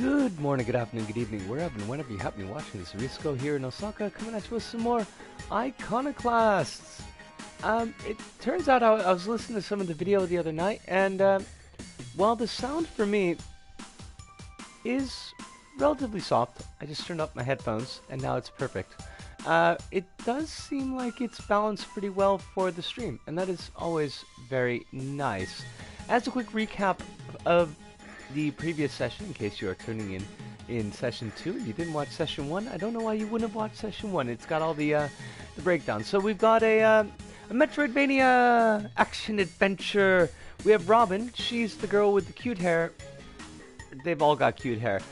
Good morning, good afternoon, good evening, wherever and whenever you happen to be watching this. Risco here in Osaka, coming at you with some more Iconoclasts. It turns out I was listening to some of the video the other night, and while the sound for me is relatively soft, I just turned up my headphones, and now it's perfect. It does seem like it's balanced pretty well for the stream, and that is always very nice. As a quick recap of the previous session, in case you are tuning in session 2 and you didn't watch session 1, I don't know why you wouldn't have watched session 1. It's got all the breakdown. So we've got a Metroidvania action adventure. We have Robin. She's the girl with the cute hair. They've all got cute hair.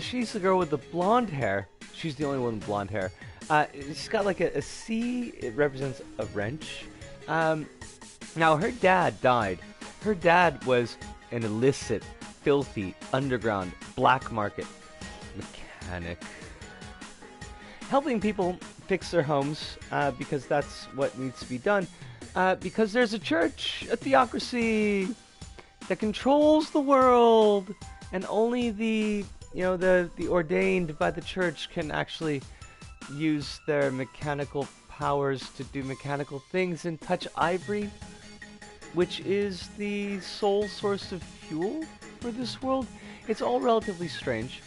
She's the girl with the blonde hair. She's the only one with blonde hair. She's got like a C. It represents a wrench. Now her dad died. Her dad was an illicit, filthy, underground, black market mechanic, helping people fix their homes because that's what needs to be done. Because there's a church, a theocracy that controls the world, and only the ordained by the church can actually use their mechanical powers to do mechanical things and touch ivory, which is the sole source of fuel for this world. It's all relatively strange.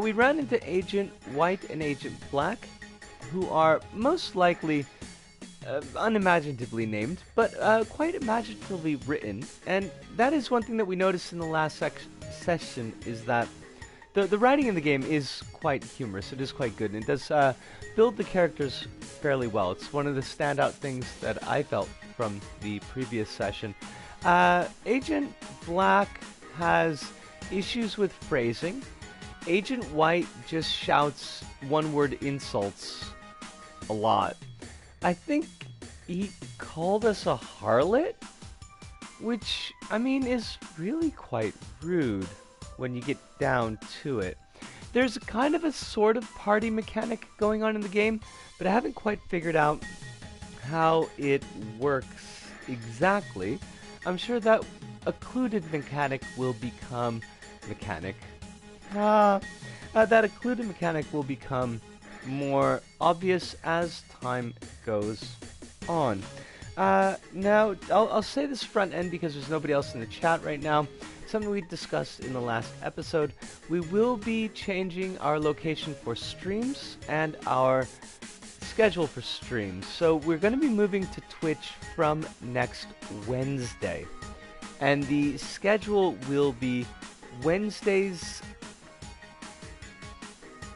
We ran into Agent White and Agent Black, who are most likely unimaginatively named, but quite imaginatively written. And that is one thing that we noticed in the last session, is that the writing in the game is quite humorous. It is quite good, and it does build the characters fairly well. It's one of the standout things that I felt from the previous session. Agent Black has issues with phrasing. Agent White just shouts one-word insults a lot. I think he called us a harlot, which, I mean, is really quite rude when you get down to it. There's kind of a sort of party mechanic going on in the game, but I haven't quite figured out how it works exactly. I'm sure that occluded mechanic will become that occluded mechanic will become more obvious as time goes on. Now, I'll say this front end because there's nobody else in the chat right now. Something we discussed in the last episode. We will be changing our location for streams and our schedule for streams. So we're going to be moving to Twitch from next Wednesday. And the schedule will be Wednesdays...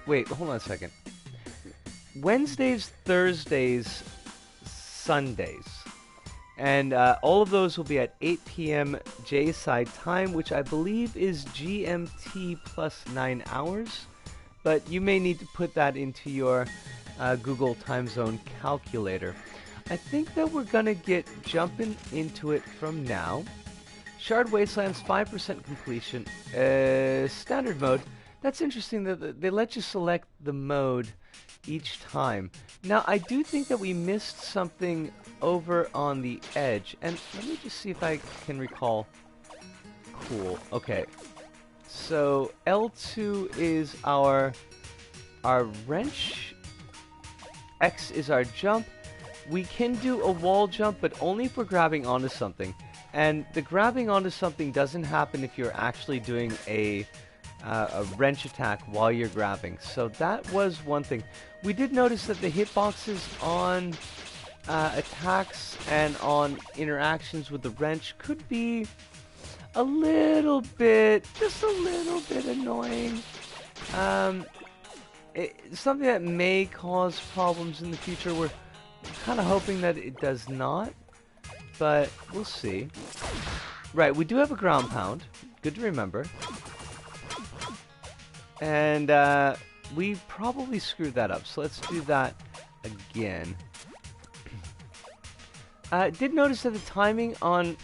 Wait, hold on a second. Wednesdays, Thursdays, Sundays. And all of those will be at 8 p.m. J-side time, which I believe is GMT plus 9 hours. But you may need to put that into your Google time zone calculator. I think that we're going to get jumping into it from now. Shard Wastelands, 5% completion. Standard mode. That's interesting that they let you select the mode each time. Now, I do think that we missed something over on the edge. And let me just see if I can recall. Cool. Okay. So, L2 is our wrench. X is our jump. We can do a wall jump, but only if we're grabbing onto something. And the grabbing onto something doesn't happen if you're actually doing a wrench attack while you're grabbing. So that was one thing. We did notice that the hitboxes on attacks and on interactions with the wrench could be a little bit, just a little bit annoying. It's something that may cause problems in the future. We're kind of hoping that it does not, but we'll see. Right, we do have a ground pound. Good to remember. And we probably screwed that up, so let's do that again. Did notice that the timing on...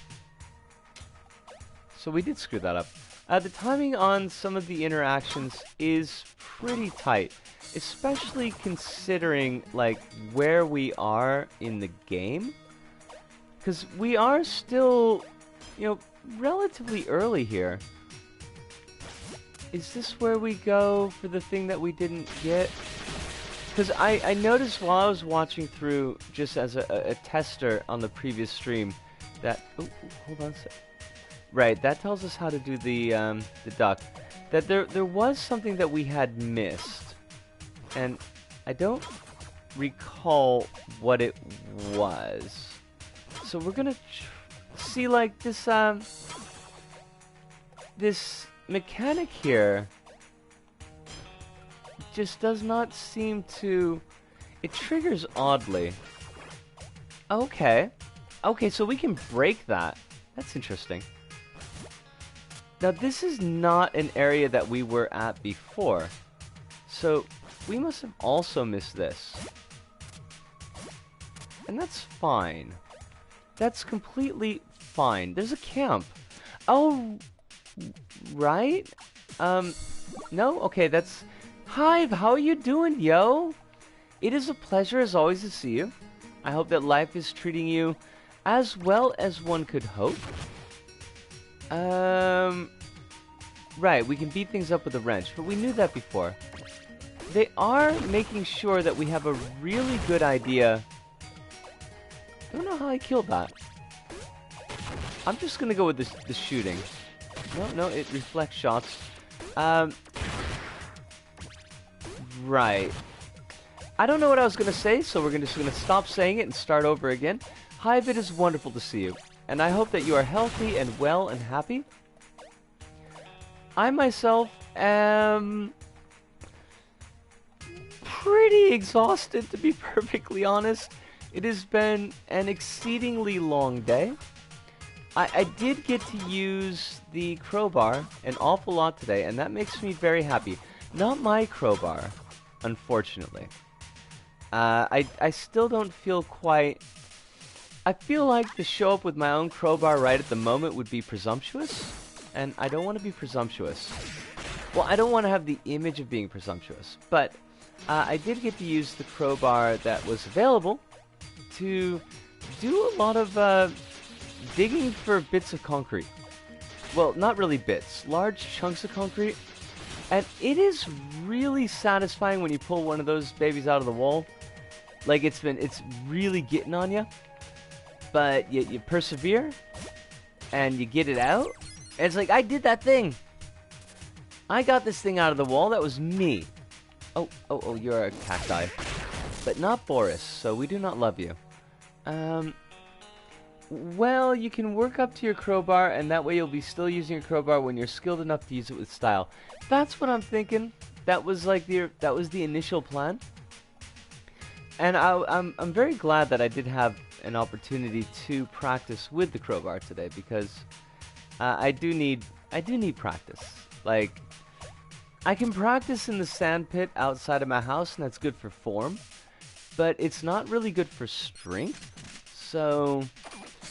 So we did screw that up. The timing on some of the interactions is pretty tight, especially considering like where we are in the game. Because we are still, relatively early here. Is this where we go for the thing that we didn't get? Because I noticed while I was watching through, just as a tester on the previous stream, that... Oh, hold on a sec. Right, that tells us how to do the duck. That there was something that we had missed. And I don't recall what it was. So we're gonna see, like, this, this mechanic here just does not seem to... It triggers oddly. Okay. Okay, so we can break that. That's interesting. Now, this is not an area that we were at before. So, we must have also missed this. And that's fine. That's completely fine. There's a camp. Oh, right? No? Okay, that's... Hive, how are you doing, yo? It is a pleasure, as always, to see you. I hope that life is treating you as well as one could hope. Right, we can beat things up with a wrench, but we knew that before. They are making sure that we have a really good idea. I don't know how I killed that. I'm just gonna go with the shooting. No, it reflects shots. Right. I don't know what I was gonna say, so we're just gonna stop saying it and start over again. Hive, it is wonderful to see you, and I hope that you are healthy and well and happy. I myself am pretty exhausted, to be perfectly honest. It has been an exceedingly long day. I did get to use the crowbar an awful lot today, and that makes me very happy. Not my crowbar, unfortunately. I still don't feel quite... I feel like to show up with my own crowbar right at the moment would be presumptuous, and I don't want to be presumptuous. Well, I don't want to have the image of being presumptuous, but I did get to use the crowbar that was available to do a lot of digging for bits of concrete. Well, not really bits, large chunks of concrete. And it is really satisfying when you pull one of those babies out of the wall. Like, it's really getting on you. But you persevere, and you get it out. And it's like, I did that thing. I got this thing out of the wall. That was me. Oh, you're a cacti. But not Boris, so we do not love you. Well, you can work up to your crowbar, and that way you'll be still using your crowbar when you're skilled enough to use it with style. That's what I'm thinking. That was like that was the initial plan. And I'm very glad that I did have an opportunity to practice with the crowbar today, because I do need practice. Like, I can practice in the sand pit outside of my house, and that's good for form, but it's not really good for strength. So,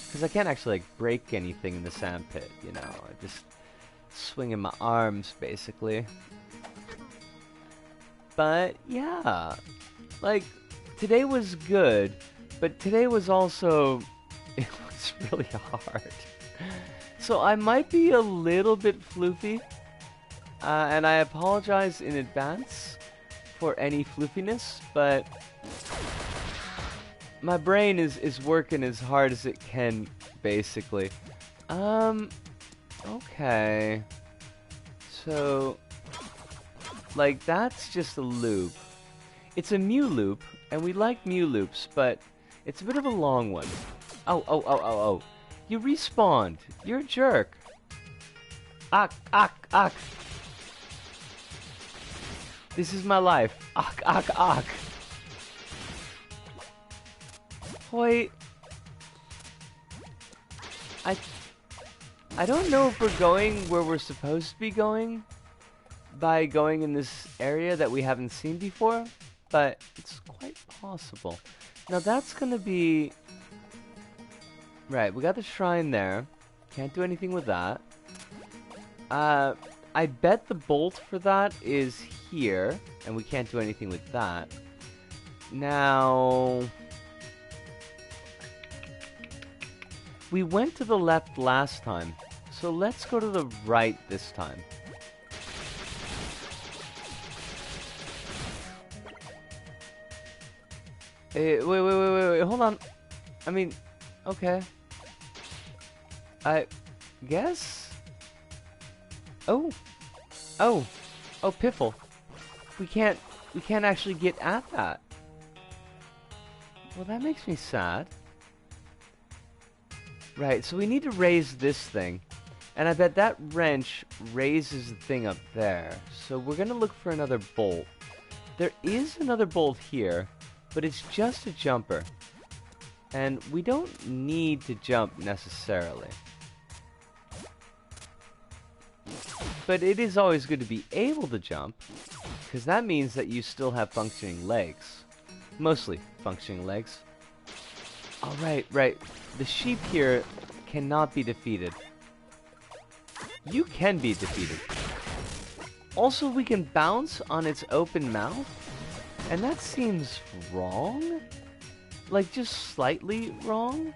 because I can't actually like break anything in the sand pit, you know, I just swinging my arms basically. But yeah, like, today was good, but today was also, it was really hard. So I might be a little bit floofy, and I apologize in advance for any floofiness, but my brain is working as hard as it can, basically. Okay. So, like, that's just a loop. It's a Mew loop, and we like Mew loops, but it's a bit of a long one. Oh. You respawned. You're a jerk. Ak. This is my life. Ak. Wait. I don't know if we're going where we're supposed to be going by going in this area that we haven't seen before, but it's quite possible. Now that's gonna be... Right, we got the shrine there. Can't do anything with that. I bet the bolt for that is here, and we can't do anything with that. Now... We went to the left last time, so let's go to the right this time. Wait, hold on. I mean, okay. I guess? Oh. Oh. Oh, Piffle. We can't actually get at that. Well, that makes me sad. Right, so we need to raise this thing. And I bet that wrench raises the thing up there. So we're gonna look for another bolt. There is another bolt here, but it's just a jumper. And we don't need to jump necessarily. But it is always good to be able to jump, because that means that you still have functioning legs. Mostly functioning legs. Oh, right. The sheep here cannot be defeated. You can be defeated. Also, we can bounce on its open mouth, and that seems wrong. Like, just slightly wrong.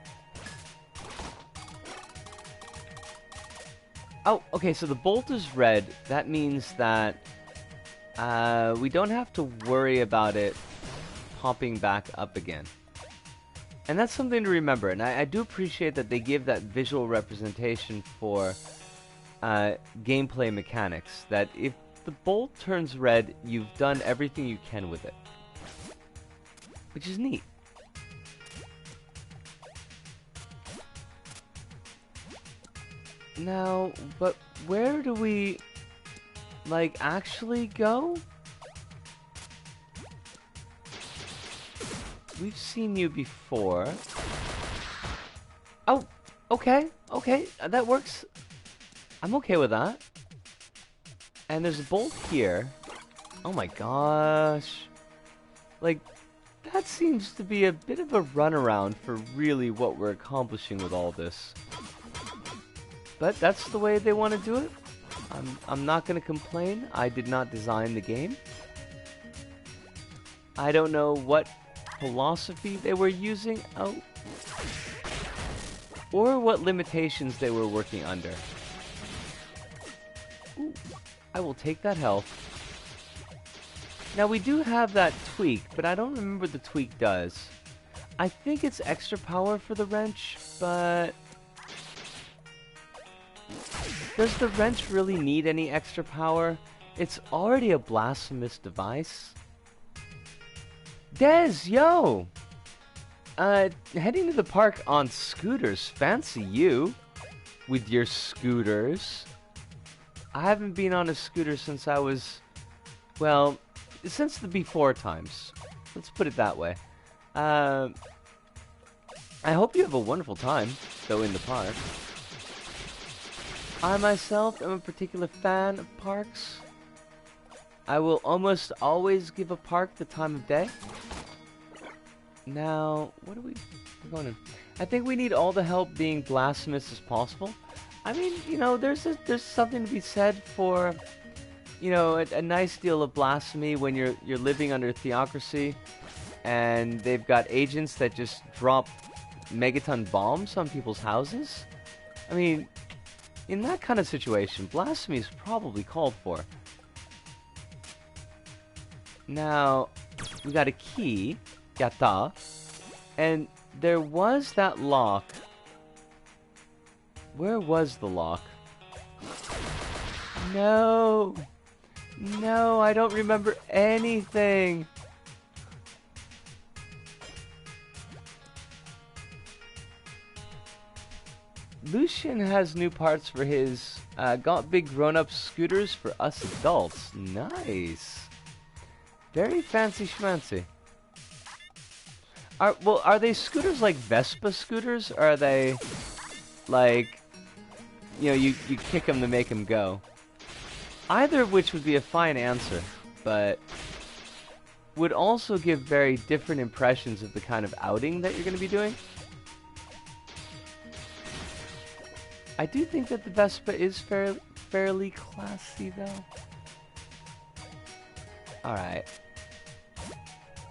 Oh, okay, so the bolt is red. That means that we don't have to worry about it popping back up again. And that's something to remember, and I do appreciate that they give that visual representation for gameplay mechanics, that if the bolt turns red, you've done everything you can with it. Which is neat. Now, but where do we, like, actually go? We've seen you before. Oh, okay, that works. I'm okay with that. And there's a bolt here. Oh my gosh. Like, that seems to be a bit of a runaround for really what we're accomplishing with all this. But that's the way they want to do it. I'm not going to complain. I did not design the game. I don't know what philosophy they were using. Oh. Or what limitations they were working under. Ooh, I will take that health. Now we do have that tweak, but I don't remember what the tweak does. I think it's extra power for the wrench, but does the wrench really need any extra power? It's already a blasphemous device. Dez, yo! Heading to the park on scooters. Fancy you with your scooters. I haven't been on a scooter since I was, well, since the before times. Let's put it that way. I hope you have a wonderful time, though, in the park. I myself am a particular fan of parks. I will almost always give a park the time of day. Now, what are we're going in? I think we need all the help being blasphemous as possible. I mean, you know, there's something to be said for, you know, a nice deal of blasphemy when you're living under theocracy, and they've got agents that just drop megaton bombs on people's houses. I mean, in that kind of situation, blasphemy is probably called for. Now, we got a key, yata, and there was that lock. Where was the lock? No, I don't remember anything. Lucian has new parts for his got big grown-up scooters for us adults. Nice. Very fancy schmancy. Are they scooters like Vespa scooters, or are they like, you know, you kick them to make them go? Either of which would be a fine answer, but would also give very different impressions of the kind of outing that you're going to be doing. I do think that the Vespa is fairly classy, though. Alright.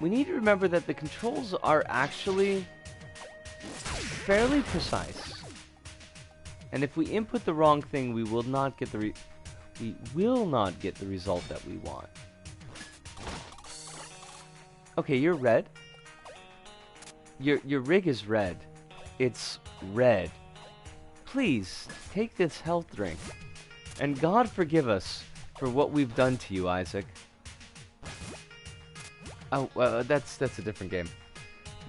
We need to remember that the controls are actually fairly precise. And if we input the wrong thing, we will not get the result that we want. Okay, you're red. Your rig is red. It's red. Please, take this health drink. And God forgive us for what we've done to you, Isaac. Oh, that's a different game.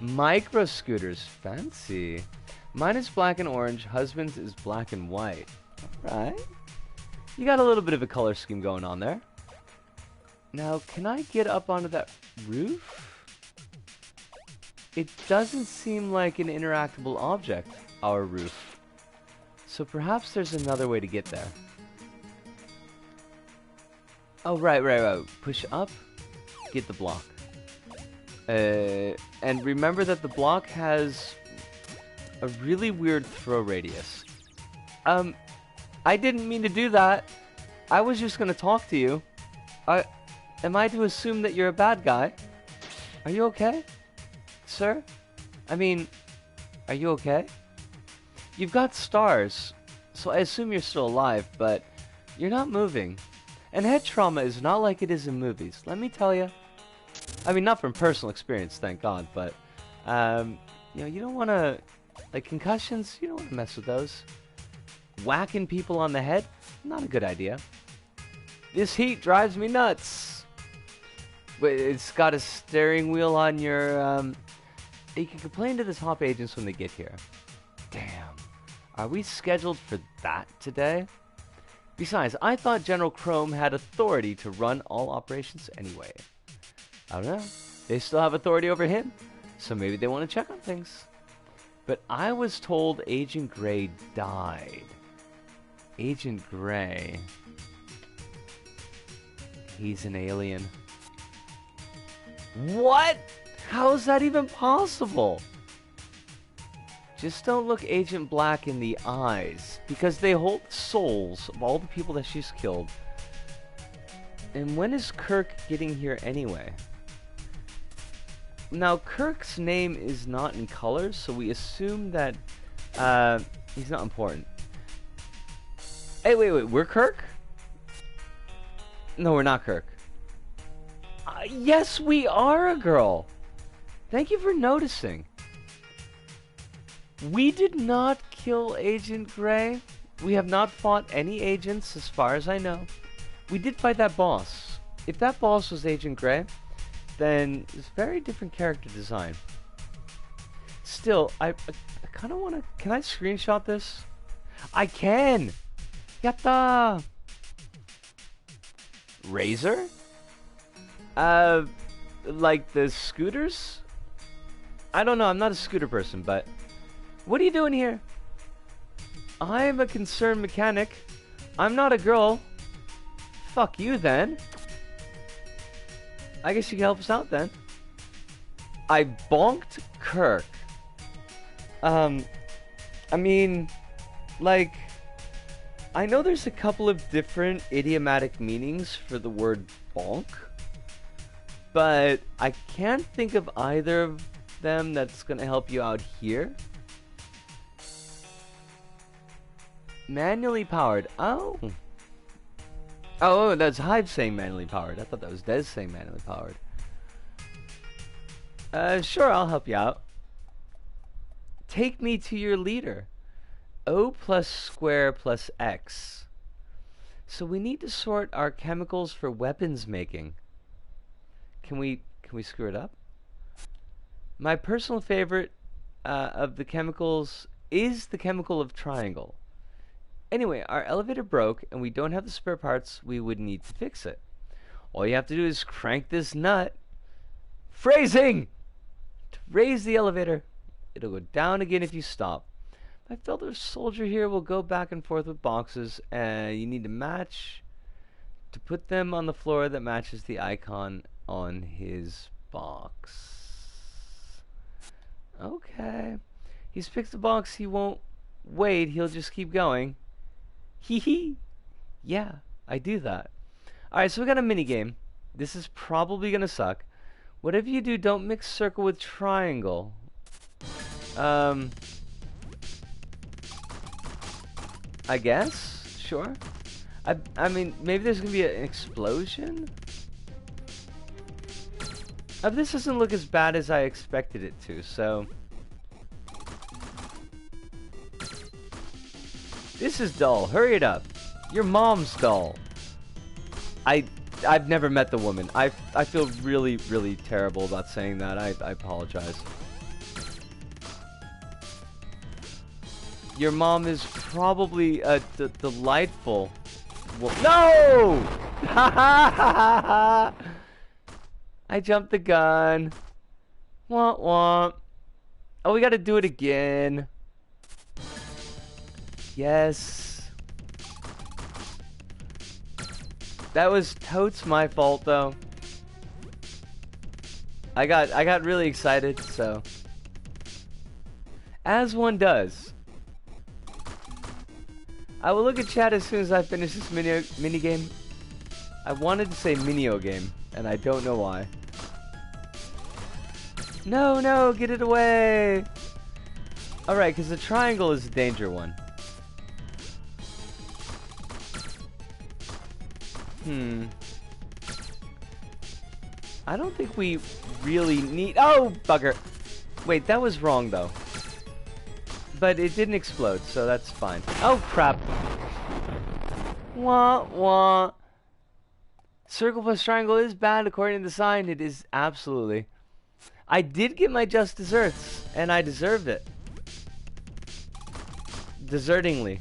Micro scooters. Fancy. Mine is black and orange. Husband's is black and white. Alright. You got a little bit of a color scheme going on there. Now, can I get up onto that roof? It doesn't seem like an interactable object, our roof. So perhaps there's another way to get there. Oh, right. Push up, get the block. And remember that the block has a really weird throw radius. I didn't mean to do that. I was just gonna talk to you. Am I to assume that you're a bad guy? Are you okay, sir? I mean, are you okay? You've got stars, so I assume you're still alive, but you're not moving. And head trauma is not like it is in movies, let me tell you. I mean, not from personal experience, thank God, but, you know, you don't want to, like, concussions, you don't want to mess with those. Whacking people on the head, not a good idea. This heat drives me nuts. But it's got a steering wheel on your, you can complain to the top agents when they get here. Damn. Are we scheduled for that today? Besides, I thought General Chrome had authority to run all operations anyway. I don't know. They still have authority over him, so maybe they want to check on things. But I was told Agent Gray died. Agent Gray. He's an alien. What? How is that even possible? Just don't look Agent Black in the eyes, because they hold souls of all the people that she's killed. And when is Kirk getting here anyway? Now, Kirk's name is not in colors, so we assume that he's not important. Hey, wait, we're Kirk? No, we're not Kirk. Yes, we are a girl. Thank you for noticing. We did not kill Agent Gray. We have not fought any agents as far as I know. We did fight that boss. If that boss was Agent Gray, then it's very different character design. Still, I kind of want to... Can I screenshot this? I can! Yatta! Razor? Like the scooters? I don't know, I'm not a scooter person, but... What are you doing here? I'm a concerned mechanic. I'm not a girl. Fuck you, then. I guess you can help us out, then. I bonked Kirk. I mean, like... I know there's a couple of different idiomatic meanings for the word bonk, but I can't think of either of them that's gonna help you out here. Manually powered. Oh, that's Hive saying manually powered. I thought that was Des saying manually powered. Sure, I'll help you out. Take me to your leader. O plus square plus X. So we need to sort our chemicals for weapons making. Can we screw it up? My personal favorite of the chemicals is the chemical of triangle. Anyway, our elevator broke and we don't have the spare parts we would need to fix it. All you have to do is crank this nut. Phrasing! To raise the elevator. It'll go down again if you stop. My fellow soldier here will go back and forth with boxes, and you need to match to put them on the floor that matches the icon on his box. Okay. He's picked the box, he won't wait, he'll just keep going. Hee hee. Yeah, I do that. Alright, so we got a mini game. This is probably gonna suck. Whatever you do, don't mix circle with triangle. I guess? Sure. I mean, maybe there's gonna be an explosion? This doesn't look as bad as I expected it to, so... This is dull. Hurry it up. Your mom's dull. I've never met the woman. I feel really, really terrible about saying that. I apologize. Your mom is probably a delightful... No! I jumped the gun. Womp womp. Oh, we gotta do it again. Yes. That was totes my fault, though. I got really excited, so... As one does. I will look at chat as soon as I finish this mini game. I wanted to say minio game, and I don't know why. No, no, get it away! Alright, because the triangle is a danger one. I don't think we really need... Oh, bugger! Wait, that was wrong, though. But it didn't explode, so that's fine. Oh, crap! Wah, wah. Circle plus triangle is bad according to the sign. It is absolutely. I did get my just desserts, and I deserved it. Desertingly.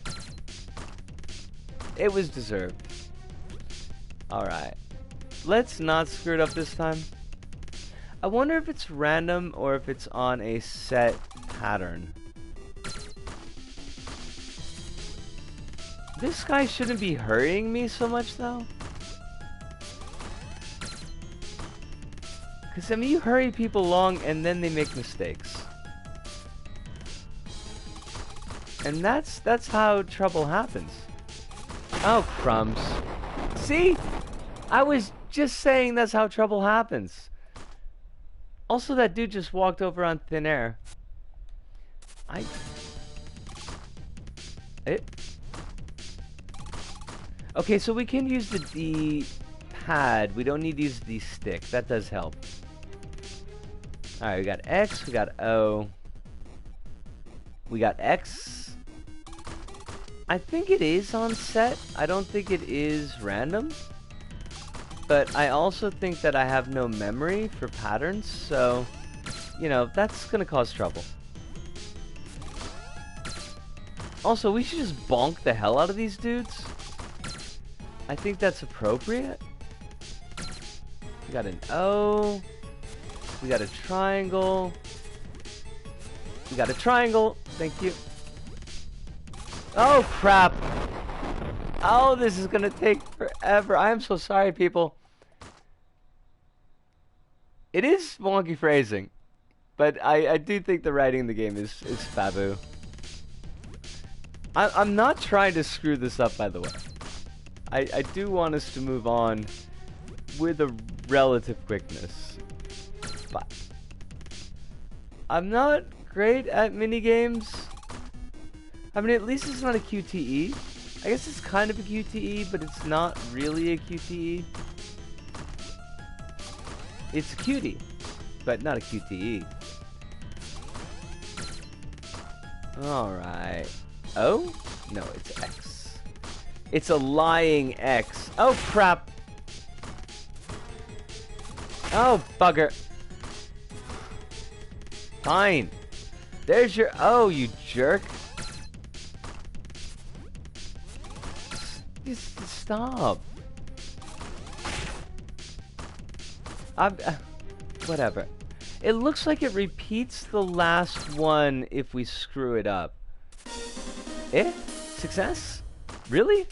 It was deserved. Alright. Let's not screw it up this time. I wonder if it's random or if it's on a set pattern. This guy shouldn't be hurrying me so much, though. Because, I mean, you hurry people along and then they make mistakes. And that's how trouble happens. Oh, crumbs. See? I was just saying that's how trouble happens. Also, that dude just walked over on thin air. Okay, so we can use the D-pad. We don't need to use the stick. That does help. Alright, we got X, we got O. We got X. I think it is on set. I don't think it is random. But I also think that I have no memory for patterns, so, you know, that's gonna cause trouble. Also, we should just bonk the hell out of these dudes. I think that's appropriate. We got an O. We got a triangle. We got a triangle. Thank you. Oh, crap. Oh, this is gonna take forever. I am so sorry, people. It is wonky phrasing, but I do think the writing in the game is fabu. I'm not trying to screw this up, by the way. I do want us to move on with a relative quickness. But I'm not great at minigames. I mean, at least it's not a QTE. I guess it's kind of a QTE, but it's not really a QTE. It's a cutie, but not a QTE. Alright. Oh? No, it's X. It's a lying X. Oh, crap. Oh, bugger. Fine. There's your... Oh, you jerk. Just stop. Whatever. It looks like it repeats the last one if we screw it up. Eh? Success? Really?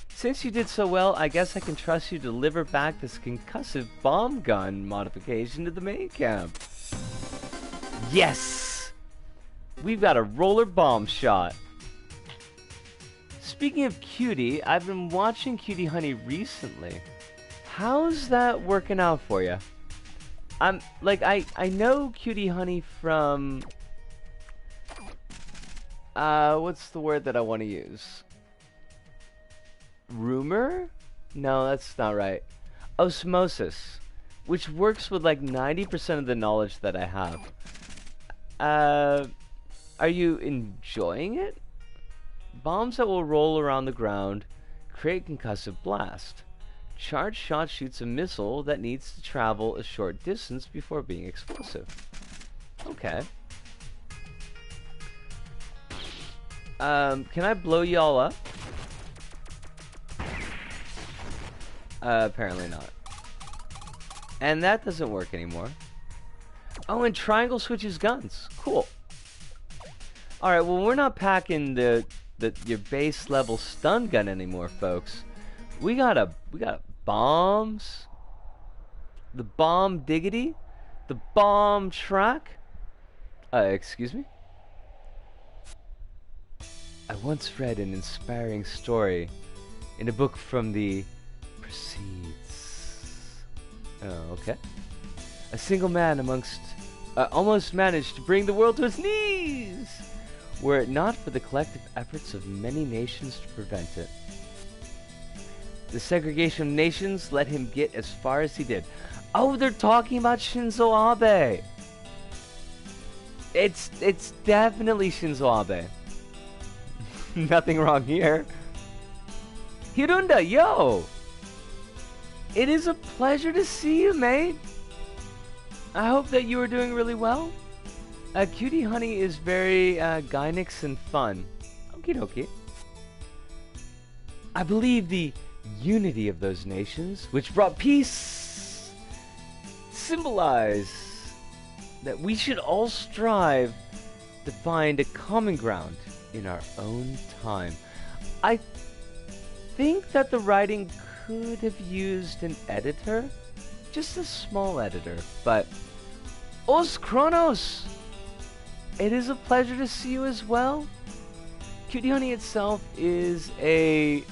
Since you did so well, I guess I can trust you to deliver back this concussive bomb gun modification to the main camp. Yes! We've got a roller bomb shot. Speaking of Cutie, I've been watching Cutie Honey recently. How's that working out for you? I know Cutie Honey from... what's the word that I want to use? Rumor? No, that's not right. Osmosis, which works with like 90% of the knowledge that I have. Are you enjoying it? Bombs that will roll around the ground create concussive blast. Charged shot shoots a missile that needs to travel a short distance before being explosive. Okay. Can I blow y'all up? Apparently not. And that doesn't work anymore. Oh, and triangle switches guns. Cool. Alright, well, we're not packing your base level stun gun anymore, folks. We got bombs. The bomb diggity. The bomb track. Excuse me? I once read an inspiring story in a book from the Proceeds. Oh, okay. A single man almost managed to bring the world to its knees, were it not for the collective efforts of many nations to prevent it. The segregation of nations let him get as far as he did. Oh, they're talking about Shinzo Abe. It's definitely Shinzo Abe. Nothing wrong here. Hirunda, yo! It is a pleasure to see you, mate. I hope that you are doing really well. Cutie Honey is very Gynex and fun. Okie dokie. I believe the unity of those nations, which brought peace, symbolize that we should all strive to find a common ground in our own time. I think that the writing could have used an editor, just a small editor, but Os Kronos! It is a pleasure to see you as well. Cutie Honey itself is a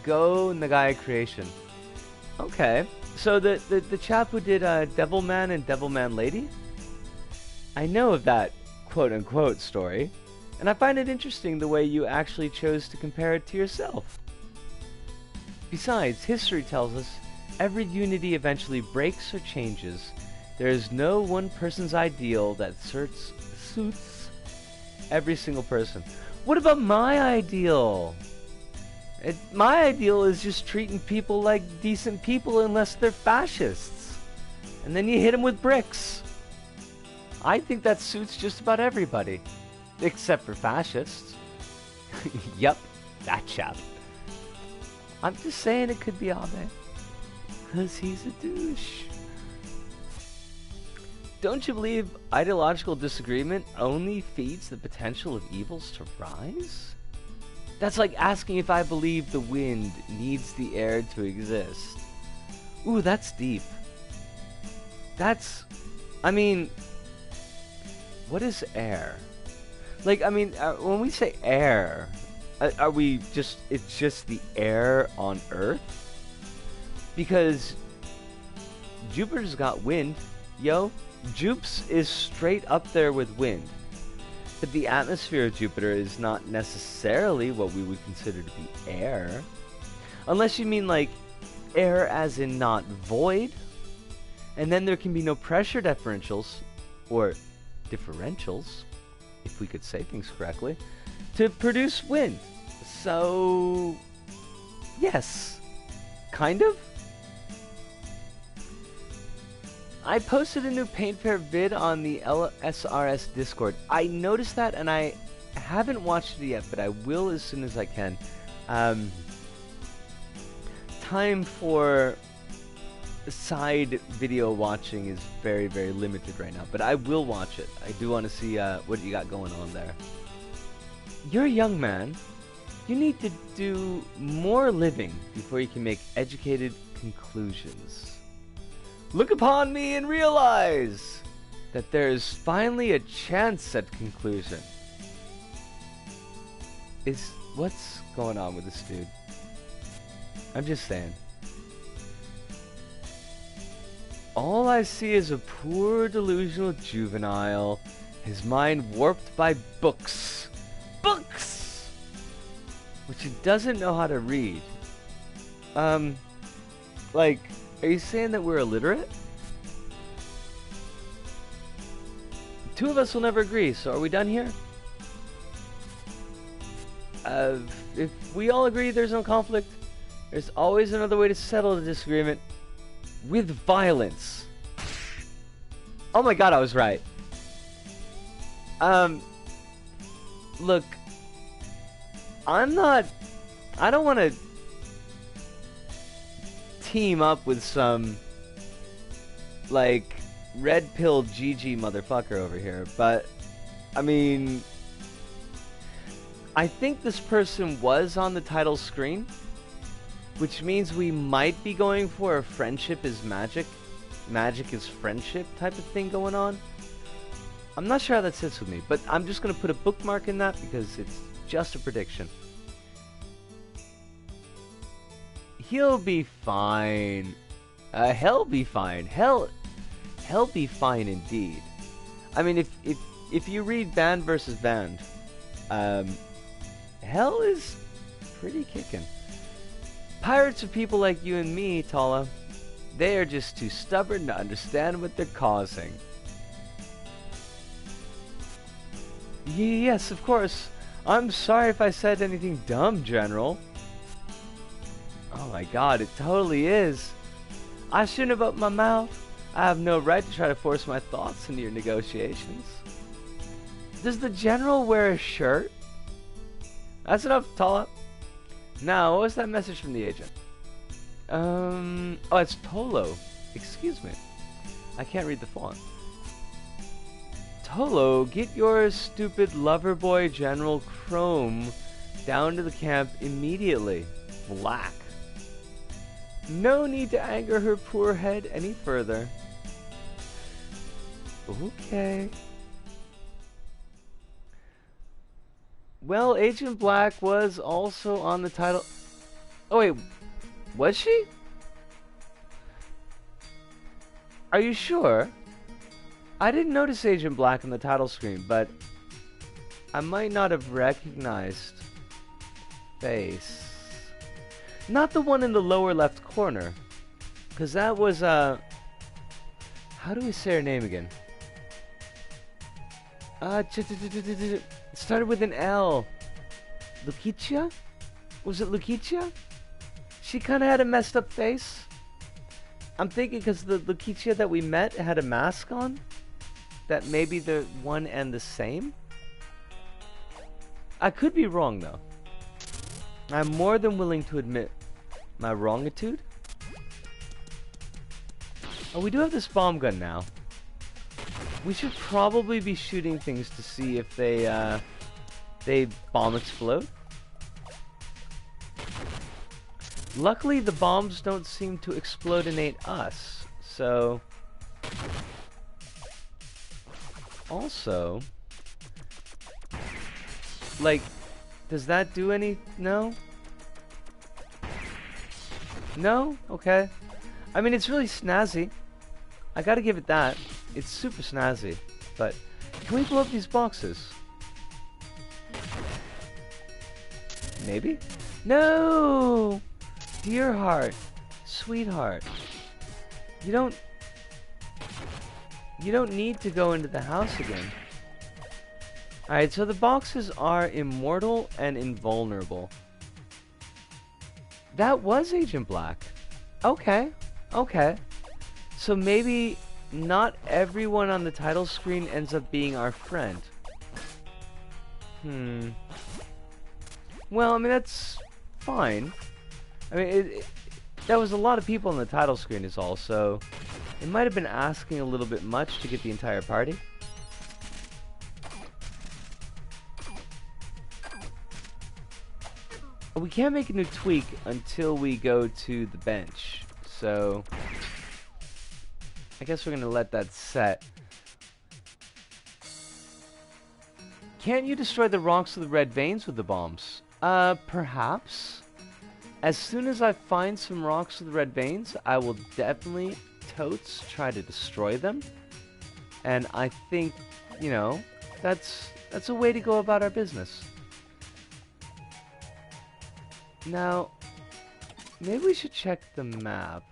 Go Nagai creation. Okay, so the chap who did Devilman and Devilman Lady, I know of that quote-unquote story, and I find it interesting the way you actually chose to compare it to yourself. Besides, history tells us every unity eventually breaks or changes. There is no one person's ideal that suits every single person. What about my ideal? My ideal is just treating people like decent people unless they're fascists. And then you hit them with bricks. I think that suits just about everybody. Except for fascists. Yep, that chap. I'm just saying it could be Abe. Because he's a douche. Don't you believe ideological disagreement only feeds the potential of evils to rise? That's like asking if I believe the wind needs the air to exist. Ooh, that's deep. I mean, what is air? Like, I mean, when we say air, are we just, it's just the air on Earth? Because Jupiter's got wind, yo. Jupes is straight up there with wind. But the atmosphere of Jupiter is not necessarily what we would consider to be air. Unless you mean like air as in not void. And then there can be no pressure differentials, or differentials, if we could say things correctly, to produce wind. So, yes, kind of. I posted a new Paint Fair vid on the LSRS Discord. I noticed that and I haven't watched it yet, but I will as soon as I can. Time for side video watching is very, very limited right now, but I will watch it. I do want to see what you got going on there. You're a young man. You need to do more living before you can make educated conclusions. Look upon me and realize that there is finally a chance at conclusion. What's going on with this dude? I'm just saying. All I see is a poor delusional juvenile, his mind warped by books. Books! Which he doesn't know how to read. Like, are you saying that we're illiterate? Two of us will never agree, so are we done here? If we all agree there's no conflict, there's always another way to settle the disagreement. With violence. Oh my god, I was right. Look, I don't want to team up with some, like, red pill GG motherfucker over here, but, I mean, I think this person was on the title screen, which means we might be going for a friendship is magic, magic is friendship type of thing going on. I'm not sure how that sits with me, but I'm just going to put a bookmark in that because it's just a prediction. He'll be fine. Hell be fine. Hell be fine indeed. I mean, if you read band versus band, hell is pretty kicking. Pirates are people like you and me, Tala. They are just too stubborn to understand what they're causing. Yes, of course. I'm sorry if I said anything dumb, General. Oh my god, it totally is. I shouldn't have opened my mouth. I have no right to try to force my thoughts into your negotiations. Does the General wear a shirt? That's enough, Tala. Now, what was that message from the agent? Oh, it's Tolo. Excuse me. I can't read the font. Tolo, get your stupid lover boy General Chrome down to the camp immediately. Black. No need to anger her poor head any further. Okay. Well, Agent Black was also on the title. Oh wait, was she? Are you sure? I didn't notice Agent Black on the title screen, but I might not have recognized face. Not the one in the lower left corner, because that was how do we say her name again? It started with an L. Lukicia? Was it Lukicia? She kind of had a messed up face. I'm thinking because the Lukicia that we met had a mask on. That maybe the one and the same? I could be wrong though. I'm more than willing to admit my wrongitude. Oh, we do have this bomb gun now. We should probably be shooting things to see if they bomb explode. Luckily, the bombs don't seem to explodinate us, so... Also... Like, does that do any... No? No? Okay. I mean, it's really snazzy. I gotta give it that. It's super snazzy. But, can we blow up these boxes? Maybe? No! Dear heart. Sweetheart. You don't need to go into the house again. Alright, so the boxes are immortal and invulnerable. That was Agent Black. Okay. Okay. So maybe not everyone on the title screen ends up being our friend. Well, I mean, that's fine. I mean, that was a lot of people on the title screen is all, so it might have been asking a little bit much to get the entire party. We can't make a new tweak until we go to the bench, so I guess we're gonna let that set. Can't you destroy the rocks with the red veins with the bombs? Perhaps. As soon as I find some rocks with red veins, I will definitely totes try to destroy them. And I think, you know, that's a way to go about our business. Now, maybe we should check the map.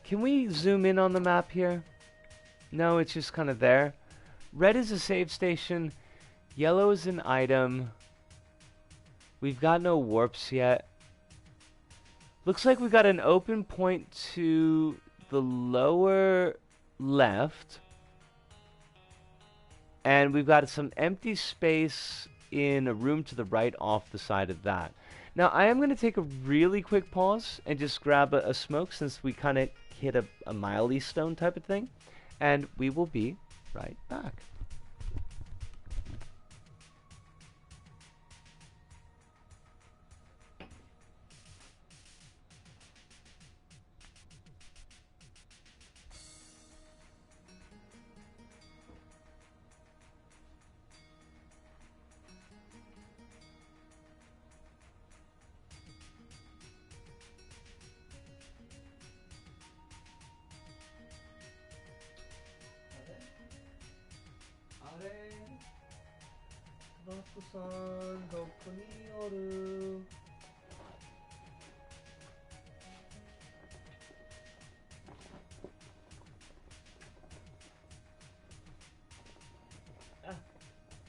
Can we zoom in on the map here? No, it's just kind of there. Red is a save station. Yellow is an item. We've got no warps yet. Looks like we've got an open point to the lower left. And we've got some empty space in a room to the right off the side of that. Now, I am going to take a really quick pause and just grab a smoke since we kind of hit a milestone type of thing. And we will be right back.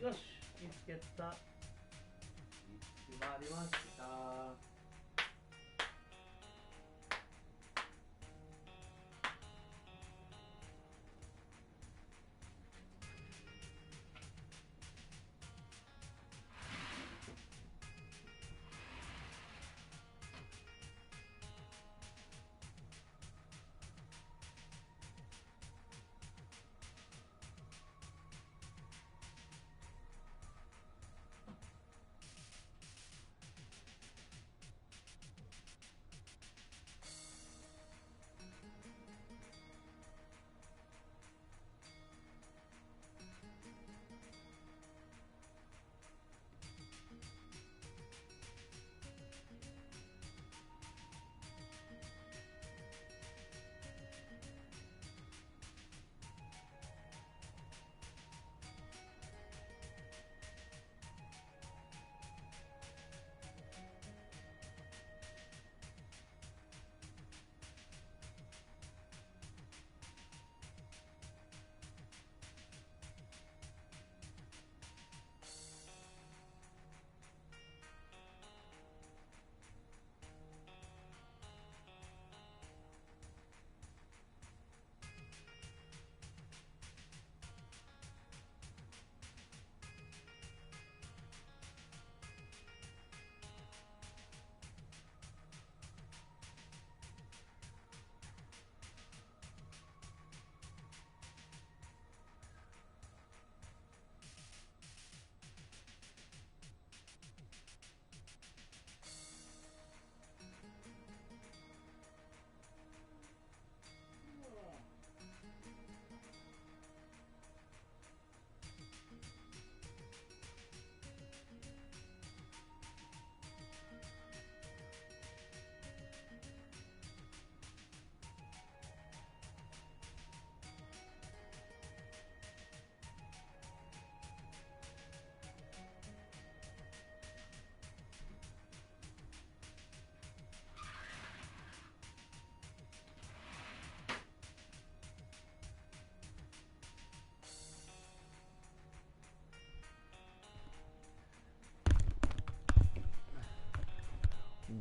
よし、見つけた。決まりました。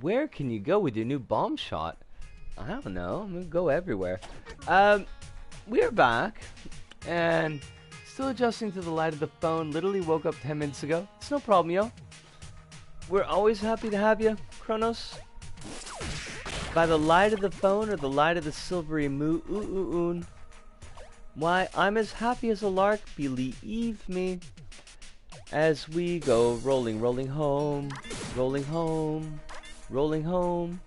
Where can you go with your new bomb shot? I don't know. I'm gonna go everywhere. We're back, and still adjusting to the light of the phone. Literally woke up 10 minutes ago. It's no problem, yo. We're always happy to have you, Kronos. By the light of the phone or the light of the silvery moon. Why, I'm as happy as a lark, believe me. As we go rolling, rolling home, rolling home. Rolling home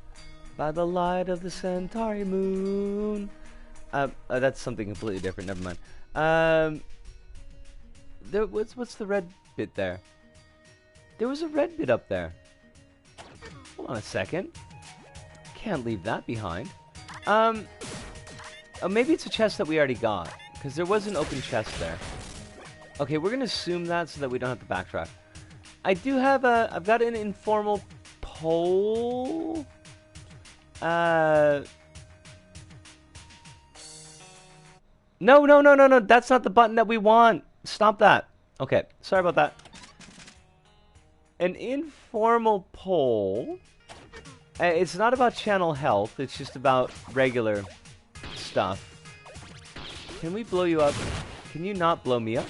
by the light of the Centauri moon. That's something completely different. Never mind. What's the red bit there? There was a red bit up there. Hold on a second. Can't leave that behind. Oh, maybe it's a chest that we already got, because there was an open chest there. Okay, we're gonna assume that so that we don't have to backtrack. I do have I've got an informal poll. No, that's not the button that we want. Stop that. Okay, sorry about that. an informal poll. It's not about channel health, it's just about regular stuff. Can we blow you up? Can you not blow me up?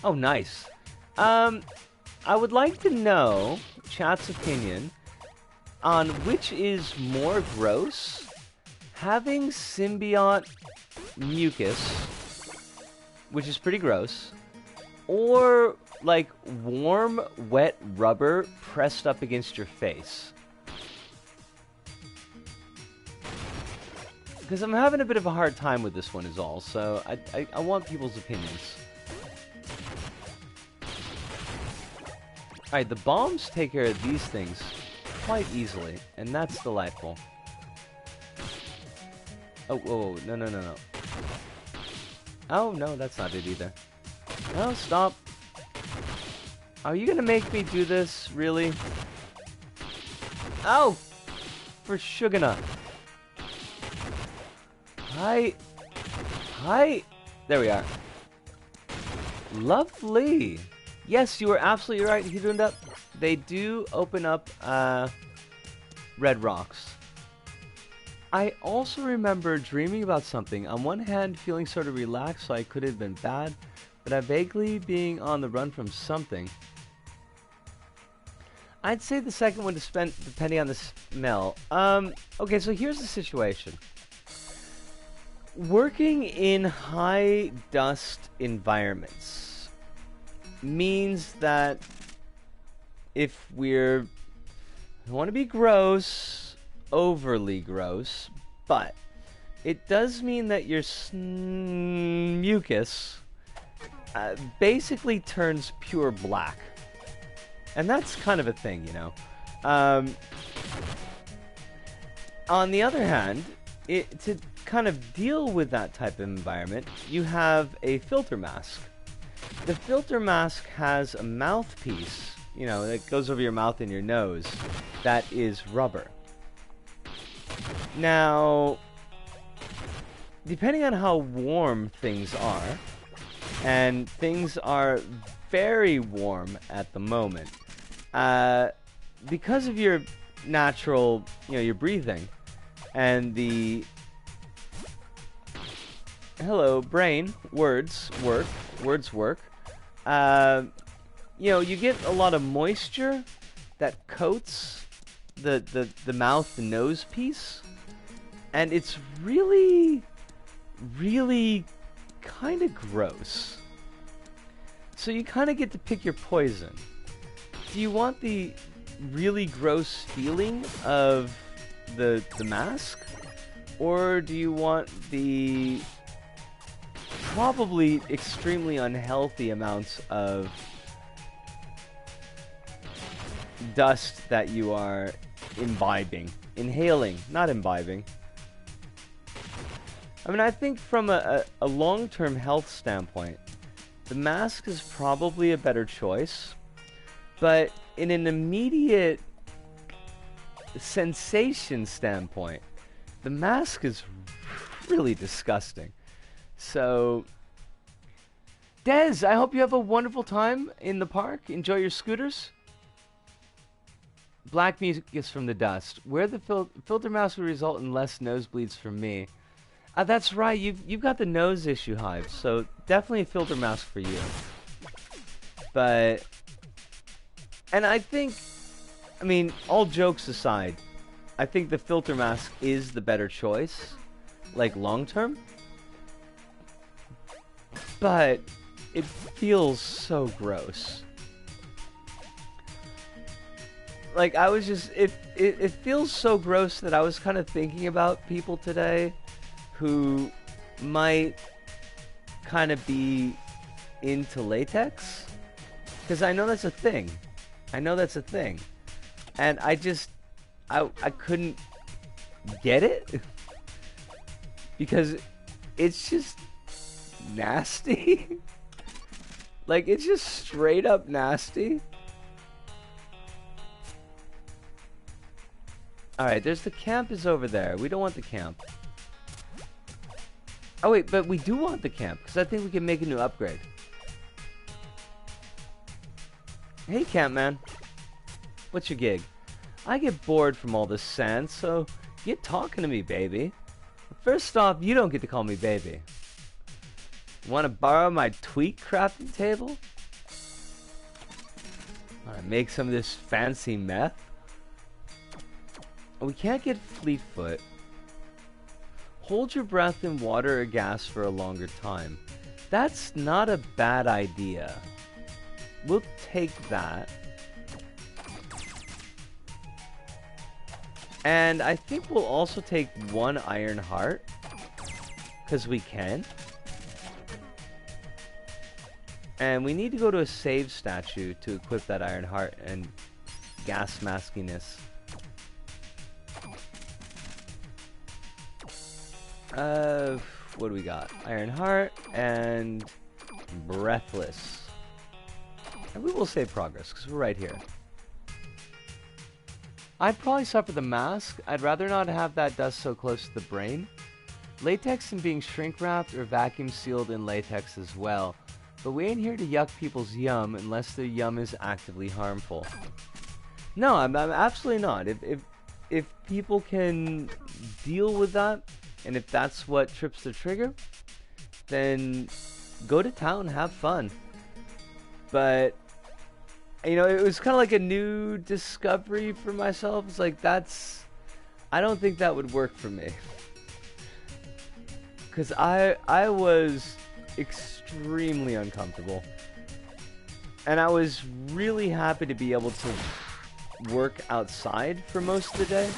Oh, nice. I would like to know chat's opinion on which is more gross. Having symbiote mucus, which is pretty gross, or like warm, wet rubber pressed up against your face. Because I'm having a bit of a hard time with this one is all, so I want people's opinions. Alright, the bombs take care of these things quite easily, and that's delightful. Oh, whoa, no, no, no, no. Oh, no, that's not it either. No, stop. Are you gonna make me do this? Really? Oh! For sugar. Hi. Hi. There we are. Lovely. Yes, you were absolutely right, Hidrunda. They do open up red rocks. I also remember dreaming about something. On one hand, feeling sort of relaxed, so I could have been bad, but I vaguely being on the run from something. I'd say the second one depending on the smell. Okay, so here's the situation. Working in high dust environments means that if I don't want to be gross, overly gross, but it does mean that your mucus basically turns pure black. And that's kind of a thing, you know. On the other hand, to kind of deal with that type of environment, you have a filter mask. The filter mask has a mouthpiece, you know, that goes over your mouth and your nose, that is rubber. Now, depending on how warm things are, and things are very warm at the moment, because of your natural, you know, your breathing, and the... Hello, brain. Words work. You know, you get a lot of moisture that coats the mouth, the nose piece, and it's really, really kind of gross. So you kind of get to pick your poison. Do you want the really gross feeling of the mask, or do you want the probably extremely unhealthy amounts of dust that you are inhaling, not imbibing? I mean, I think from a long-term health standpoint, the mask is probably a better choice, but in an immediate sensation standpoint, the mask is really disgusting. So, Dez, I hope you have a wonderful time in the park. Enjoy your scooters. Black mucus from the dust. Where the filter mask would result in less nosebleeds for me. That's right. You've got the nose issue, Hive. So definitely a filter mask for you. But, and I think, I mean, all jokes aside, I think the filter mask is the better choice, like long term. But it feels so gross. Like, I was just, it feels so gross that I was kind of thinking about people today who might kind of be into latex. Because I know that's a thing. And I just, I couldn't get it. Because it's just nasty. Like, it's just straight up nasty. Alright, there's the camp is over there. We don't want the camp. Oh wait, but we do want the camp, because I think we can make a new upgrade. Hey, Campman. What's your gig? I get bored from all this sand, so get talking to me, baby. First off, you don't get to call me baby. Want to borrow my tweak crafting table? Want to make some of this fancy meth? We can't get Fleetfoot. Hold your breath in water or gas for a longer time. That's not a bad idea. We'll take that. And I think we'll also take one iron heart. Because we can. And we need to go to a save statue to equip that iron heart and gas maskiness. What do we got? Iron heart and breathless. And we will save progress because we're right here. I'd probably suffer the mask. I'd rather not have that dust so close to the brain. Latex and being shrink wrapped or vacuum sealed in latex as well. But we ain't here to yuck people's yum unless their yum is actively harmful. No, I'm absolutely not. If people can deal with that, and if that's what trips the trigger, then go to town, have fun. But, you know, it was kind of like a new discovery for myself. It's like, I don't think that would work for me. Because I was extremely uncomfortable. And I was really happy to be able to work outside for most of the day.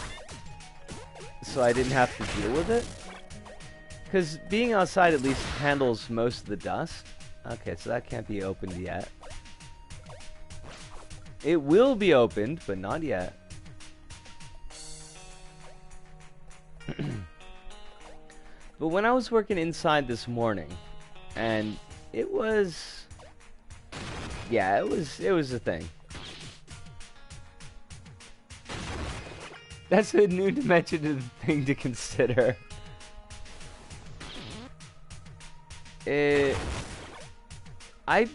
So I didn't have to deal with it. Because being outside at least handles most of the dust. Okay, so that can't be opened yet. It will be opened, but not yet. But when I was working inside this morning, and it was... yeah, it was a thing. That's a new dimension to the thing to consider. I'm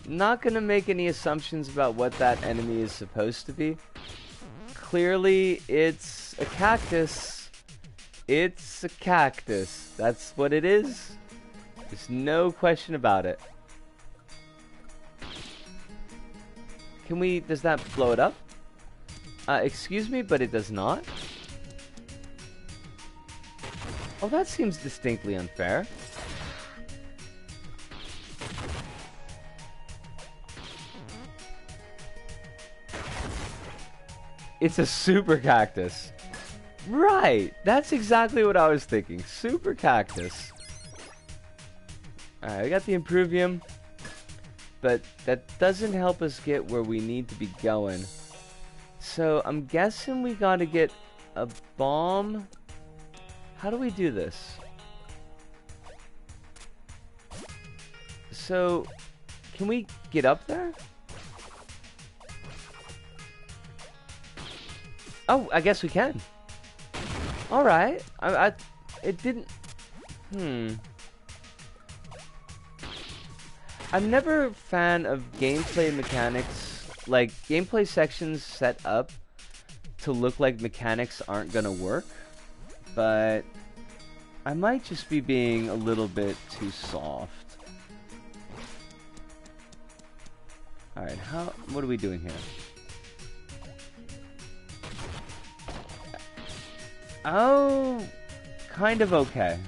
not gonna make any assumptions about what that enemy is supposed to be. Clearly, it's a cactus. It's a cactus. That's what it is. There's no question about it. Can we... does that blow it up? Excuse me, but it does not. Oh, that seems distinctly unfair. It's a super cactus. Right, that's exactly what I was thinking. Super cactus. Alright, we got the Impruvium. But that doesn't help us get where we need to be going. So, I'm guessing we gotta get a bomb. How do we do this? So, can we get up there? Oh, I guess we can. Alright. It didn't... I'm never a fan of gameplay mechanics, like gameplay sections set up to look like mechanics aren't gonna work, but I might just be being a little bit too soft. Alright, what are we doing here? Oh, kind of okay.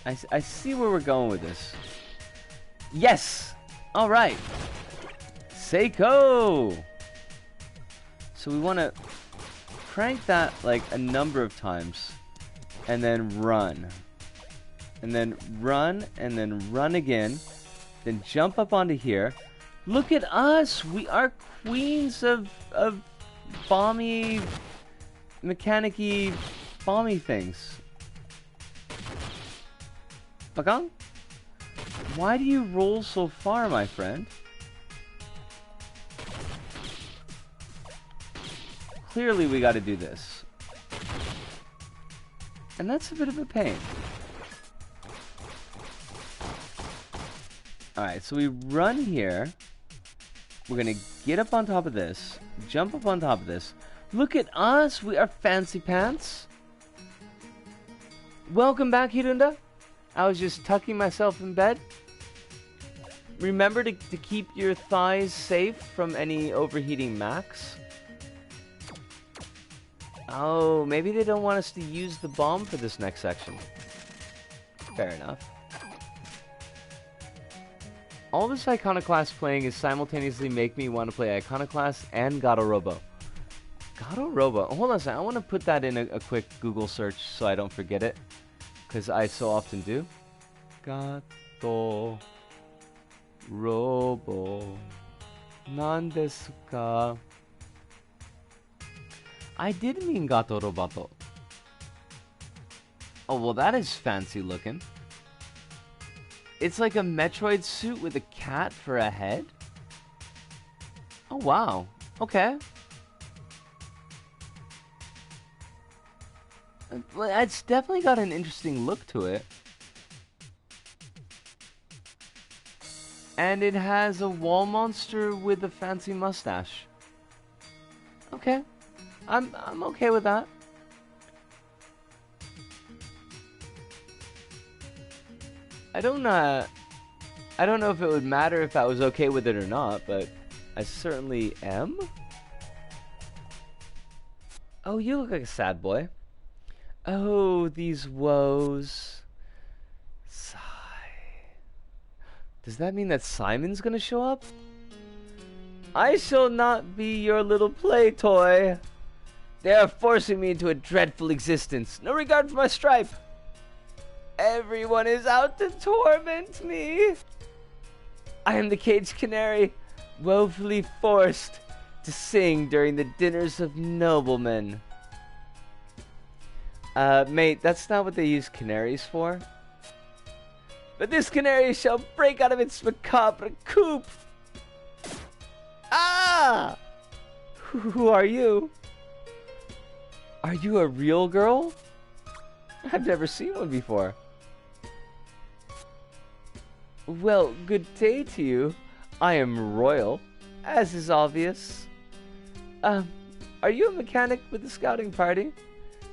I see where we're going with this. Yes! Alright. Seiko! So we want to crank that like a number of times. And then run. And then run. And then run again. Then jump up onto here. Look at us! We are queens of bomby, mechanic-y, bomby things. Bagong? Why do you roll so far, my friend? Clearly we gotta do this. And that's a bit of a pain. Alright, so we run here. We're gonna get up on top of this. Jump up on top of this. Look at us! We are fancy pants. Welcome back, Hirunda. I was just tucking myself in bed. Remember to keep your thighs safe from any overheating Macs. Oh, maybe they don't want us to use the bomb for this next section. Fair enough. All this Iconoclast playing is simultaneously make me want to play Iconoclast and Gato-Robo. Gato-Robo. Hold on a second. I want to put that in a quick Google search so I don't forget it. Because I so often do. Gato-Robo. Nan desu ka? I did mean Gato-Roboto. Oh, well, that is fancy looking. It's like a Metroid suit with a cat for a head? Oh, wow. Okay. It's definitely got an interesting look to it. And it has a wall monster with a fancy mustache. Okay. I'm okay with that. I don't know if it would matter if I was okay with it or not, but I certainly am. Oh, you look like a sad boy. Oh, these woes. Sigh. Does that mean that Simon's gonna show up? I shall not be your little play toy. They are forcing me into a dreadful existence. No regard for my stripe. Everyone is out to torment me. I am the caged canary, woefully forced to sing during the dinners of noblemen. Mate, that's not what they use canaries for. But this canary shall break out of its macabre coop. Ah! Who are you? Are you a real girl? I've never seen one before. Well, good day to you. I am royal, as is obvious. Are you a mechanic with the scouting party?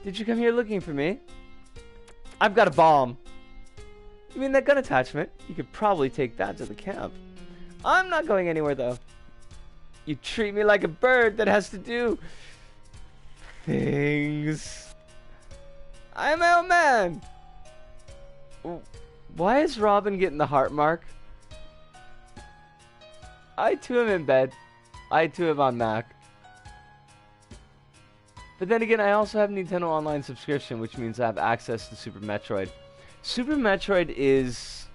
Did you come here looking for me? I've got a bomb. You mean that gun attachment? You could probably take that to the camp. I'm not going anywhere, though. You treat me like a bird that has to do things. I'm my own man. Why is Robin getting the heart mark? I too am in bed. I too am on Mac. But then again, I also have a Nintendo Online subscription, which means I have access to Super Metroid. Super Metroid is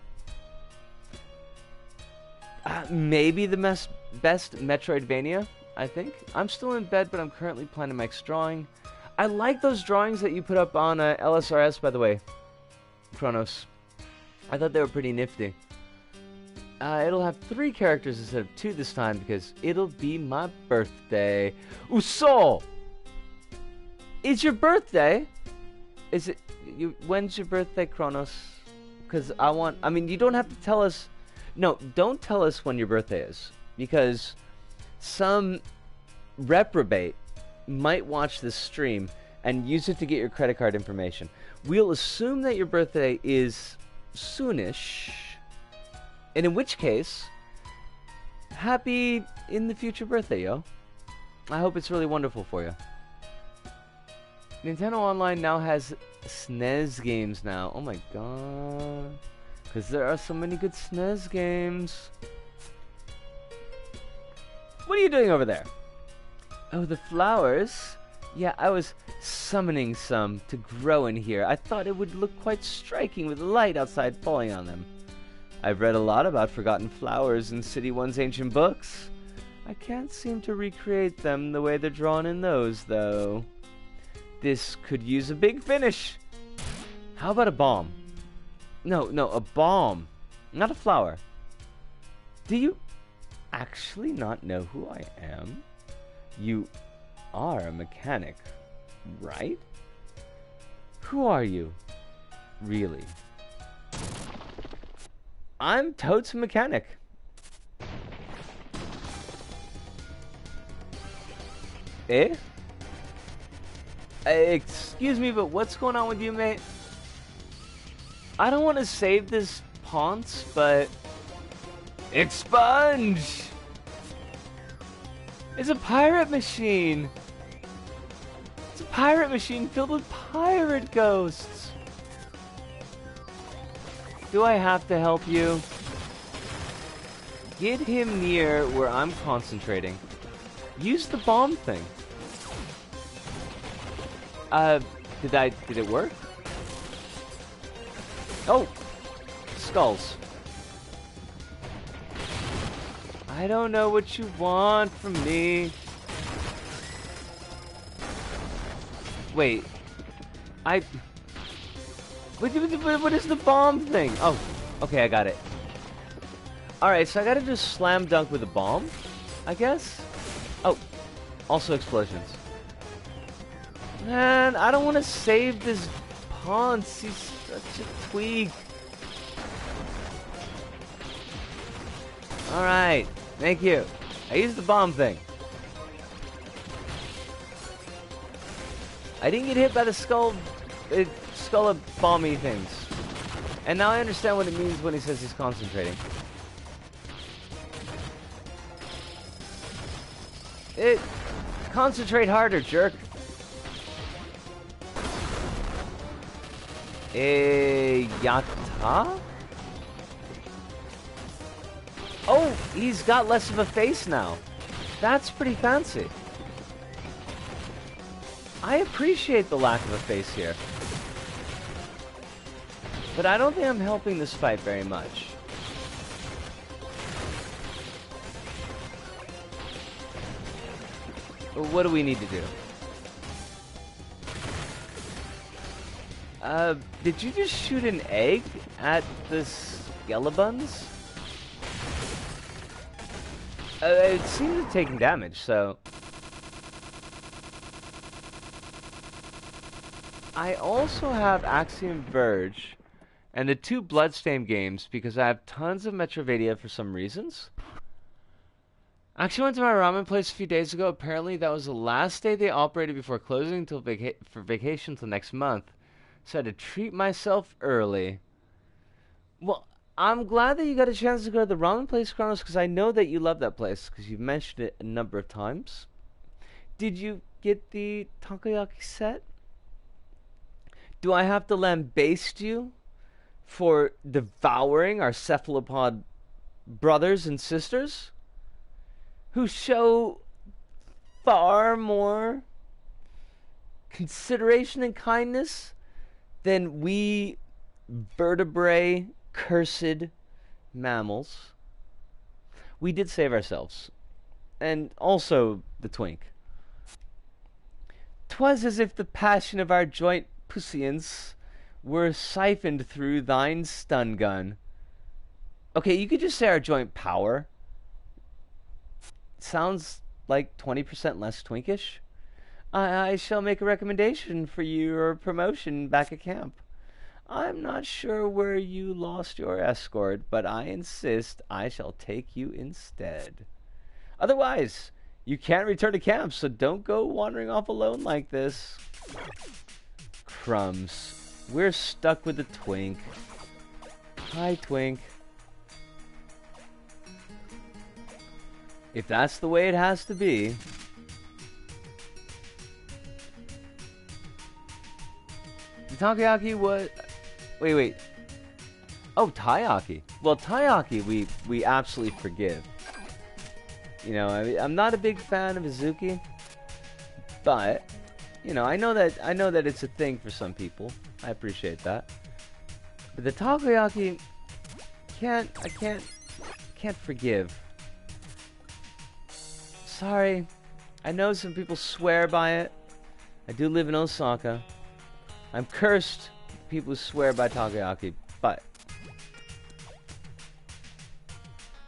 maybe the best Metroidvania, I think. I'm still in bed, but I'm currently planning my next drawing. I like those drawings that you put up on LSRS, by the way, Kronos. I thought they were pretty nifty. It'll have 3 characters instead of 2 this time because it'll be my birthday. Uso! It's your birthday? Is it? When's your birthday, Kronos? Because I mean, you don't have to tell us. No, don't tell us when your birthday is. Because some reprobate might watch this stream and use it to get your credit card information. We'll assume that your birthday is soonish. And in which case, happy in the future birthday, yo. I hope it's really wonderful for you. Nintendo Online now has SNES games now. Oh my god. Because there are so many good SNES games. What are you doing over there? Oh, the flowers? Yeah, I was summoning some to grow in here. I thought it would look quite striking with the light outside falling on them. I've read a lot about forgotten flowers in City One's ancient books. I can't seem to recreate them the way they're drawn in those, though. This could use a big finish. How about a bomb? No, a bomb. Not a flower. Do you actually not know who I am? You are a mechanic, right? Who are you? Really? I'm totes a mechanic. Eh? Excuse me, but what's going on with you, mate? I don't want to save this Ponce, but... Expunge! It's a pirate machine! It's a pirate machine filled with pirate ghosts! Do I have to help you? Get him near where I'm concentrating. Use the bomb thing. Did it work? Oh! Skulls. I don't know what you want from me. Wait. What is the bomb thing? Oh, okay, I got it. Alright, so I gotta just slam dunk with a bomb, I guess? Oh, also explosions. Man, I don't want to save this Ponce. He's such a tweak. Alright, thank you. I used the bomb thing. I didn't get hit by the skull of bomby things. And now I understand what it means when he says he's concentrating. Concentrate harder, jerk. Yata? Oh, he's got less of a face now. That's pretty fancy. I appreciate the lack of a face here. But I don't think I'm helping this fight very much. What do we need to do? Did you just shoot an egg at the skeletons? It seems to be taking damage, so... I also have Axiom Verge and the 2 Bloodstained games because I have tons of Metroidvania for some reasons. I actually went to my ramen place a few days ago. Apparently that was the last day they operated before closing until for vacation until next month. So I had to treat myself early. Well, I'm glad that you got a chance to go to the ramen place, Kronos, because I know that you love that place because you've mentioned it a number of times. Did you get the takoyaki set? Do I have to lambaste you for devouring our cephalopod brothers and sisters who show far more consideration and kindness than we vertebrate cursed mammals? We did save ourselves. And also the twink. 'Twas as if the passion of our joint pussians were siphoned through thine stun gun. Okay, you could just say our joint power. Sounds like 20% less twinkish. I shall make a recommendation for your promotion back at camp. I'm not sure where you lost your escort, but I insist I shall take you instead. Otherwise, you can't return to camp, so don't go wandering off alone like this. Crumbs. We're stuck with the twink. Hi, twink. If that's the way it has to be. The takoyaki was... Wait. Oh, taiyaki. Well, taiyaki we absolutely forgive. You know, I'm not a big fan of Izuki, but you know, I know that it's a thing for some people. I appreciate that. But the takoyaki I can't forgive. Sorry. I know some people swear by it. I do live in Osaka. I'm cursed with people who swear by takoyaki, but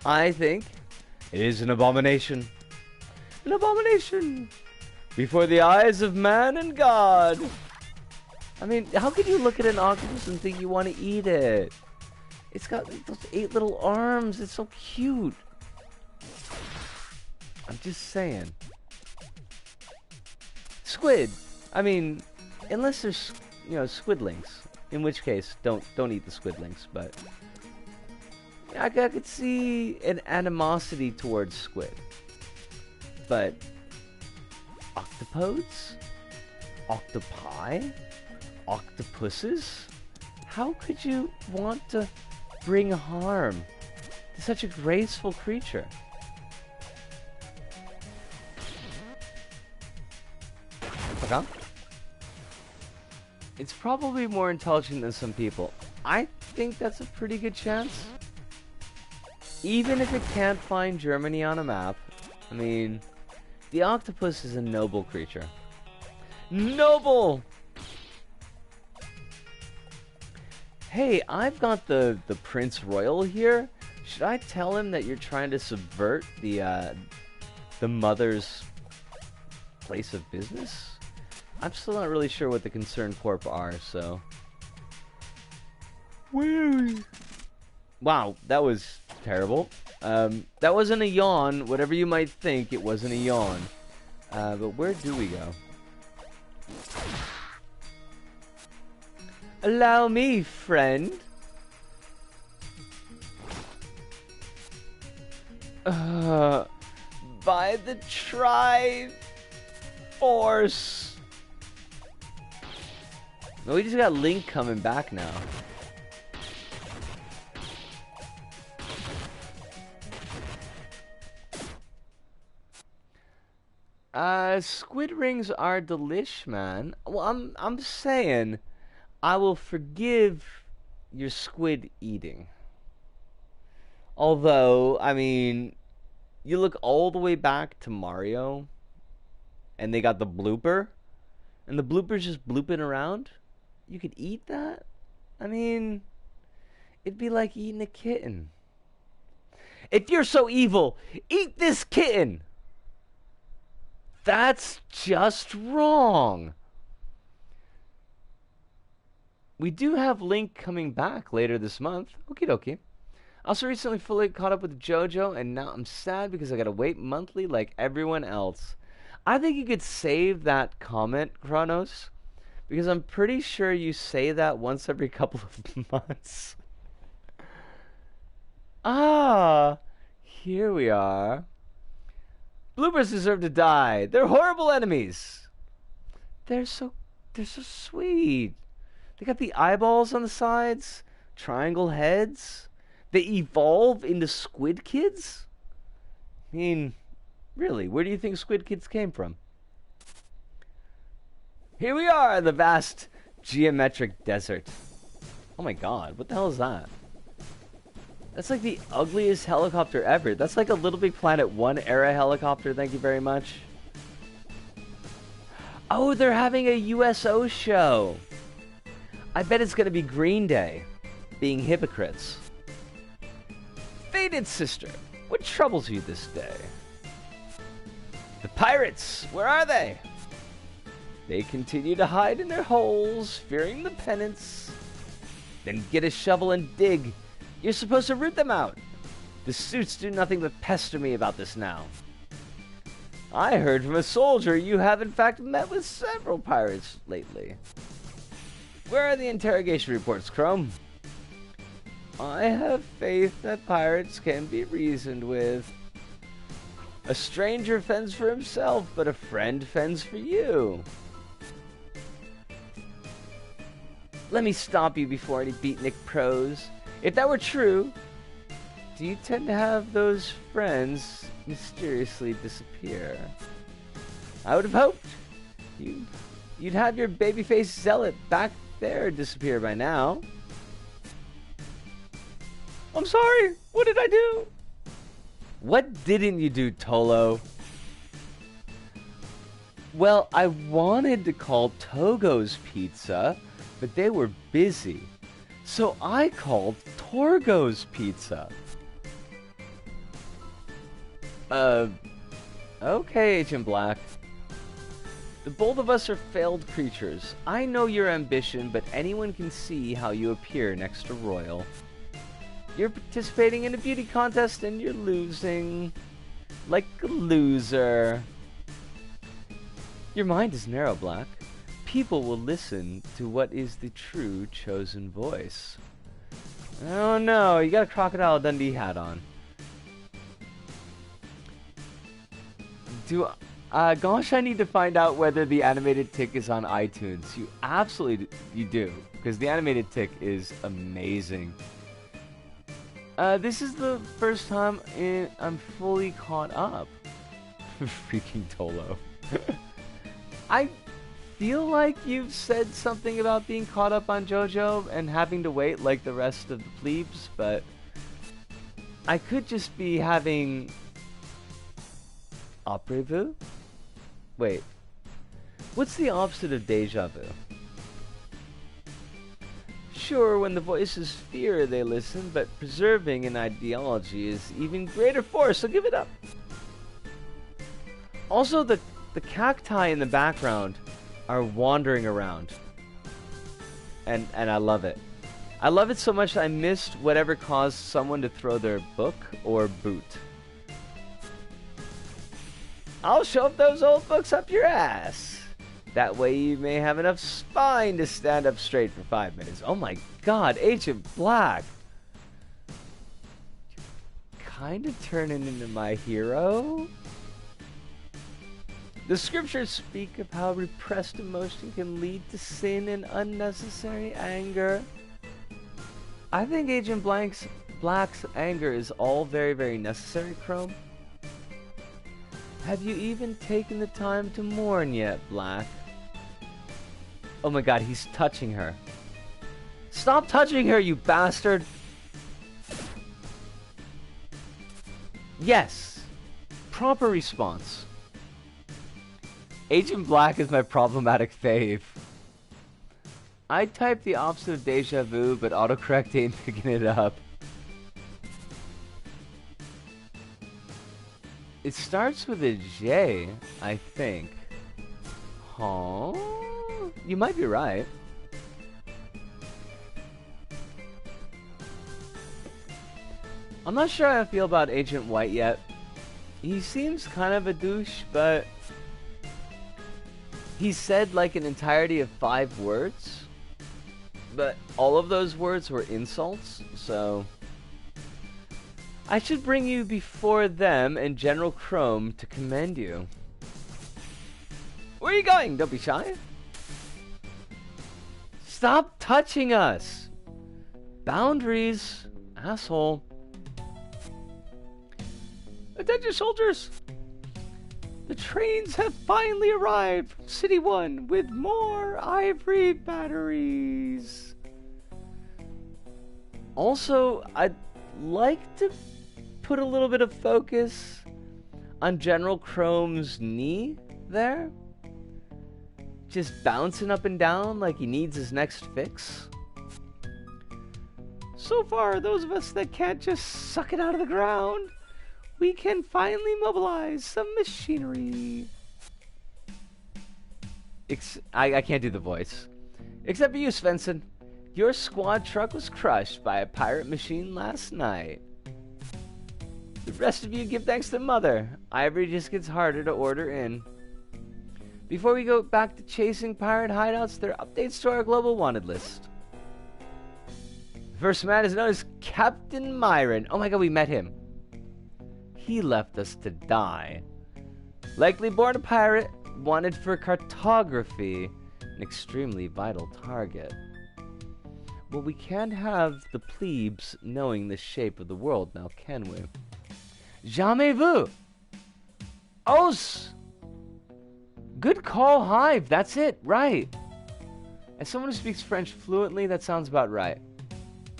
I think it is an abomination. An abomination before the eyes of man and God. I mean, how could you look at an octopus and think you want to eat it? It's got those 8 little arms. It's so cute. I'm just saying. Squid. I mean, unless there's, you know, squidlings. In which case, don't eat the squidlings. But I could see an animosity towards squid. But octopodes? Octopi? Octopuses? How could you want to bring harm to such a graceful creature? Okay. It's probably more intelligent than some people. I think that's a pretty good chance. Even if it can't find Germany on a map. I mean, the octopus is a noble creature. Noble! Hey, I've got the Prince Royal here. Should I tell him that you're trying to subvert the mother's place of business? I'm still not really sure what the concerned corp are, so... Wow, that was terrible. That wasn't a yawn. Whatever you might think, it wasn't a yawn. But where do we go? Allow me, friend. By the Triforce. No, we just got Link coming back now. Squid rings are delish, man. Well, I'm saying I will forgive your squid eating. Although, I mean, you look all the way back to Mario, and they got the blooper, and the blooper's just blooping around. You could eat that? I mean, it'd be like eating a kitten. If you're so evil, eat this kitten! That's just wrong. We do have Link coming back later this month. Okie dokie. I also recently fully caught up with JoJo, and now I'm sad because I gotta wait monthly like everyone else. I think you could save that comment, Kronos, because I'm pretty sure you say that once every couple of months. Here we are. Bloopers deserve to die. They're horrible enemies. They're so sweet. They got the eyeballs on the sides, triangle heads. They evolve into squid kids? I mean, really, where do you think squid kids came from? Here we are, the vast geometric desert. Oh my god, what the hell is that? That's like the ugliest helicopter ever. That's like a Little Big Planet 1 era helicopter, thank you very much. Oh, they're having a USO show. I bet it's gonna be Green Day, being hypocrites. Faded sister, what troubles you this day? The pirates, where are they? They continue to hide in their holes, fearing the penance. Then get a shovel and dig. You're supposed to root them out. The suits do nothing but pester me about this now. I heard from a soldier you have in fact met with several pirates lately. Where are the interrogation reports, Chrome? I have faith that pirates can be reasoned with. A stranger fends for himself, but a friend fends for you. Let me stop you before any beatnik prose. If that were true, do you tend to have those friends mysteriously disappear? I would have hoped you'd have your babyface zealot back there disappear by now. I'm sorry, what did I do? What didn't you do, Tolo? Well, I wanted to call Togo's Pizza, but they were busy. So I called Torgo's Pizza. Okay, Agent Black. The both of us are failed creatures. I know your ambition, but anyone can see how you appear next to Royal. You're participating in a beauty contest and you're losing. Like a loser. Your mind is narrow, Black. People will listen to what is the true chosen voice. Oh no, you got a Crocodile Dundee hat on. Gosh, I need to find out whether the animated tick is on iTunes. You absolutely you do, because the animated tick is amazing. This is the first time I'm fully caught up. Freaking Tolo. I feel like you've said something about being caught up on JoJo and having to wait like the rest of the plebes, but I could just be having après-vu? Wait. What's the opposite of deja vu? Sure, when the voices fear, they listen, but preserving an ideology is even greater force, so give it up. Also, the cacti in the background are wandering around. And I love it. I love it so much I missed whatever caused someone to throw their book or boot. I'll shove those old books up your ass. That way you may have enough spine to stand up straight for 5 minutes. Oh my god, Agent Black. Kinda turning into my hero. The scriptures speak of how repressed emotion can lead to sin and unnecessary anger. I think Agent Black's anger is all very, very necessary, Chrome. Have you even taken the time to mourn yet, Black? Oh my god, he's touching her. Stop touching her, you bastard! Yes! Proper response. Agent Black is my problematic fave. I typed the opposite of deja vu, but autocorrect ain't picking it up. It starts with a J, I think. Huh? You might be right. I'm not sure how I feel about Agent White yet. He seems kind of a douche, but he said like an entirety of 5 words. But all of those words were insults, so I should bring you before them and General Chrome to commend you. Where are you going? Don't be shy. Stop touching us! Boundaries, asshole. Attention, soldiers! The trains have finally arrived from City 1 with more ivory batteries. Also, I'd like to put a little bit of focus on General Chrome's knee there. Just bouncing up and down like he needs his next fix. So far, those of us that can't just suck it out of the ground, we can finally mobilize some machinery. I can't do the voice. Except for you, Svensson. Your squad truck was crushed by a pirate machine last night. The rest of you give thanks to Mother. Ivory just gets harder to order in. Before we go back to chasing pirate hideouts, there are updates to our global wanted list. The first man is known as Captain Myron. Oh my god, we met him. He left us to die. Likely born a pirate, wanted for cartography, an extremely vital target. Well, we can't have the plebes knowing the shape of the world now, can we? Jamais vu! Os! Good call, Hive. That's it. Right. As someone who speaks French fluently, that sounds about right.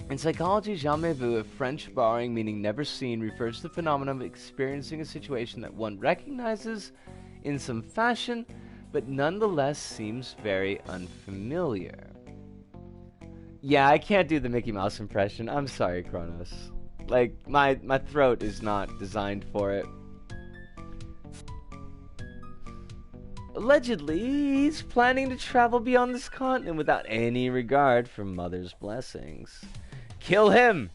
In psychology, jamais vu, a French borrowing meaning never seen, refers to the phenomenon of experiencing a situation that one recognizes in some fashion, but nonetheless seems very unfamiliar. Yeah, I can't do the Mickey Mouse impression. I'm sorry, Kronos. Like, my throat is not designed for it. Allegedly, he's planning to travel beyond this continent without any regard for Mother's blessings. Kill him!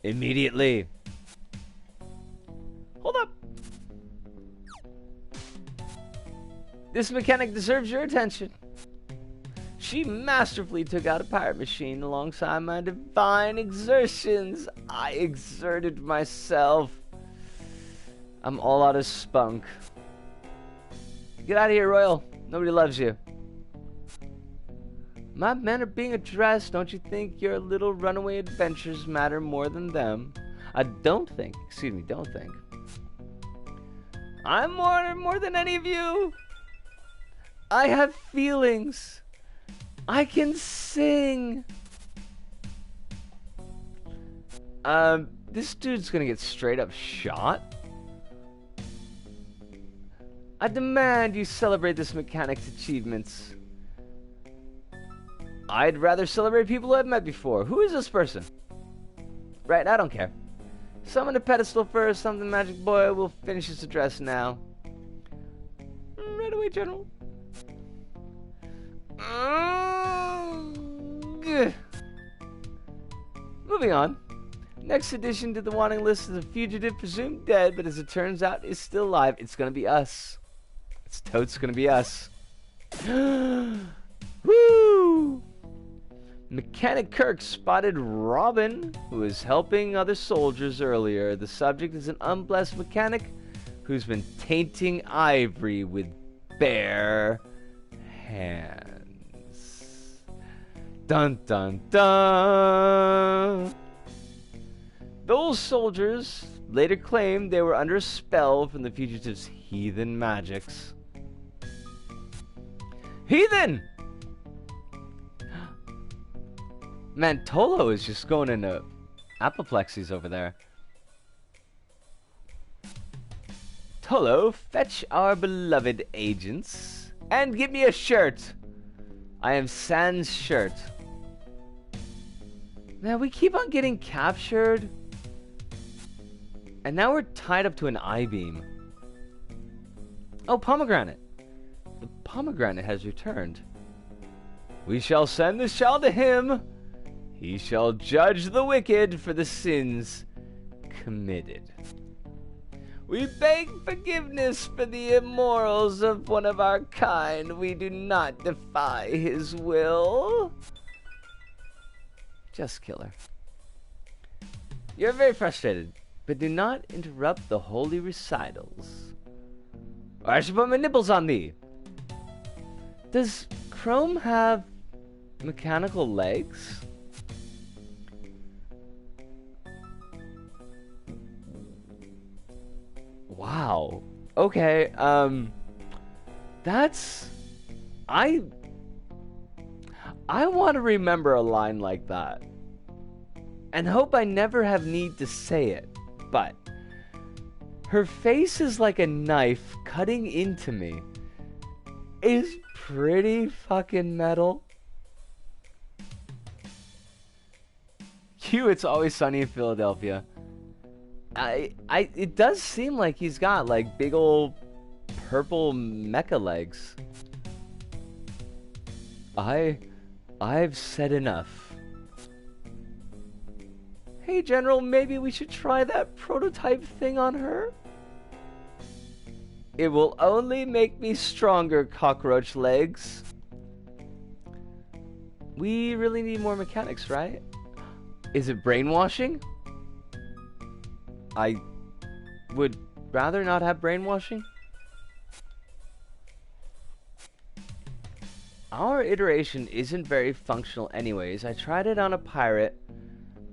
Immediately. Hold up. This mechanic deserves your attention. She masterfully took out a pirate machine alongside my divine exertions. I exerted myself. I'm all out of spunk. Get out of here, Royal. Nobody loves you. My men are being addressed. Don't you think your little runaway adventures matter more than them? I don't think. Excuse me, don't think. I'm more than any of you. I have feelings. I can sing. This dude's gonna get straight up shot. I demand you celebrate this mechanic's achievements. I'd rather celebrate people I've met before. Who is this person? Right, I don't care. Summon a pedestal first, something magic boy. We'll finish his address now. Right away, General. Moving on. Next addition to the wanting list is a fugitive presumed dead, but as it turns out is still alive. It's gonna be us. It's totes gonna be us. Woo! Mechanic Kirk spotted Robin, who was helping other soldiers earlier. The subject is an unblessed mechanic who's been tainting ivory with bare hands. Dun dun dun! Those soldiers later claimed they were under a spell from the fugitive's heathen magics. Heathen! Man, Tolo is just going into apoplexies over there. Tolo, fetch our beloved agents and give me a shirt. I am Sans shirt. Man, we keep on getting captured. And now we're tied up to an I-beam. Oh, pomegranate. The pomegranate has returned. We shall send this child to him. He shall judge the wicked for the sins committed. We beg forgiveness for the immorals of one of our kind. We do not defy his will. Just kill her. You're very frustrated, but do not interrupt the holy recitals, or I shall put my nipples on thee. Does Chrome have mechanical legs? Wow. Okay, that's... I want to remember a line like that. And hope I never have need to say it. But her face is like a knife cutting into me. Is pretty fucking metal. It's Always Sunny in Philadelphia. It does seem like he's got like big old purple mecha legs. I've said enough. Hey General, maybe we should try that prototype thing on her? It will only make me stronger, cockroach legs. We really need more mechanics, right? Is it brainwashing? I would rather not have brainwashing. Our iteration isn't very functional anyways. I tried it on a pirate.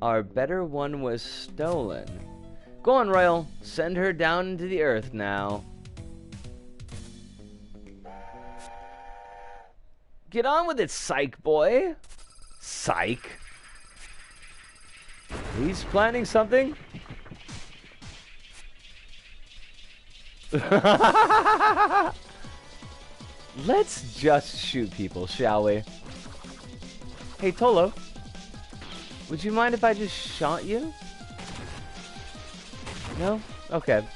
Our better one was stolen. Go on, Royal. Send her down into the earth now. Get on with it, psych boy. Psych. He's planning something. Let's just shoot people, shall we? Hey, Tolo. Would you mind if I just shot you? No? Okay.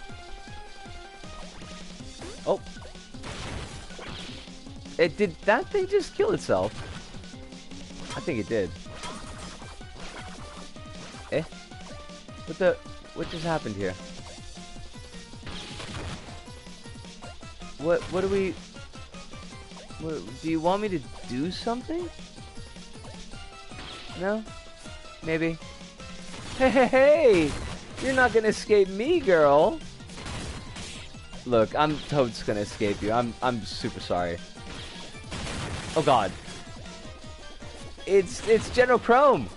Oh. Did that thing just kill itself? I think it did. Eh? What just happened here? What do we... do you want me to do something? No? Maybe. Hey! You're not gonna escape me, girl! Look, I'm Toad's gonna escape you. I'm super sorry. Oh god. It's General Chrome!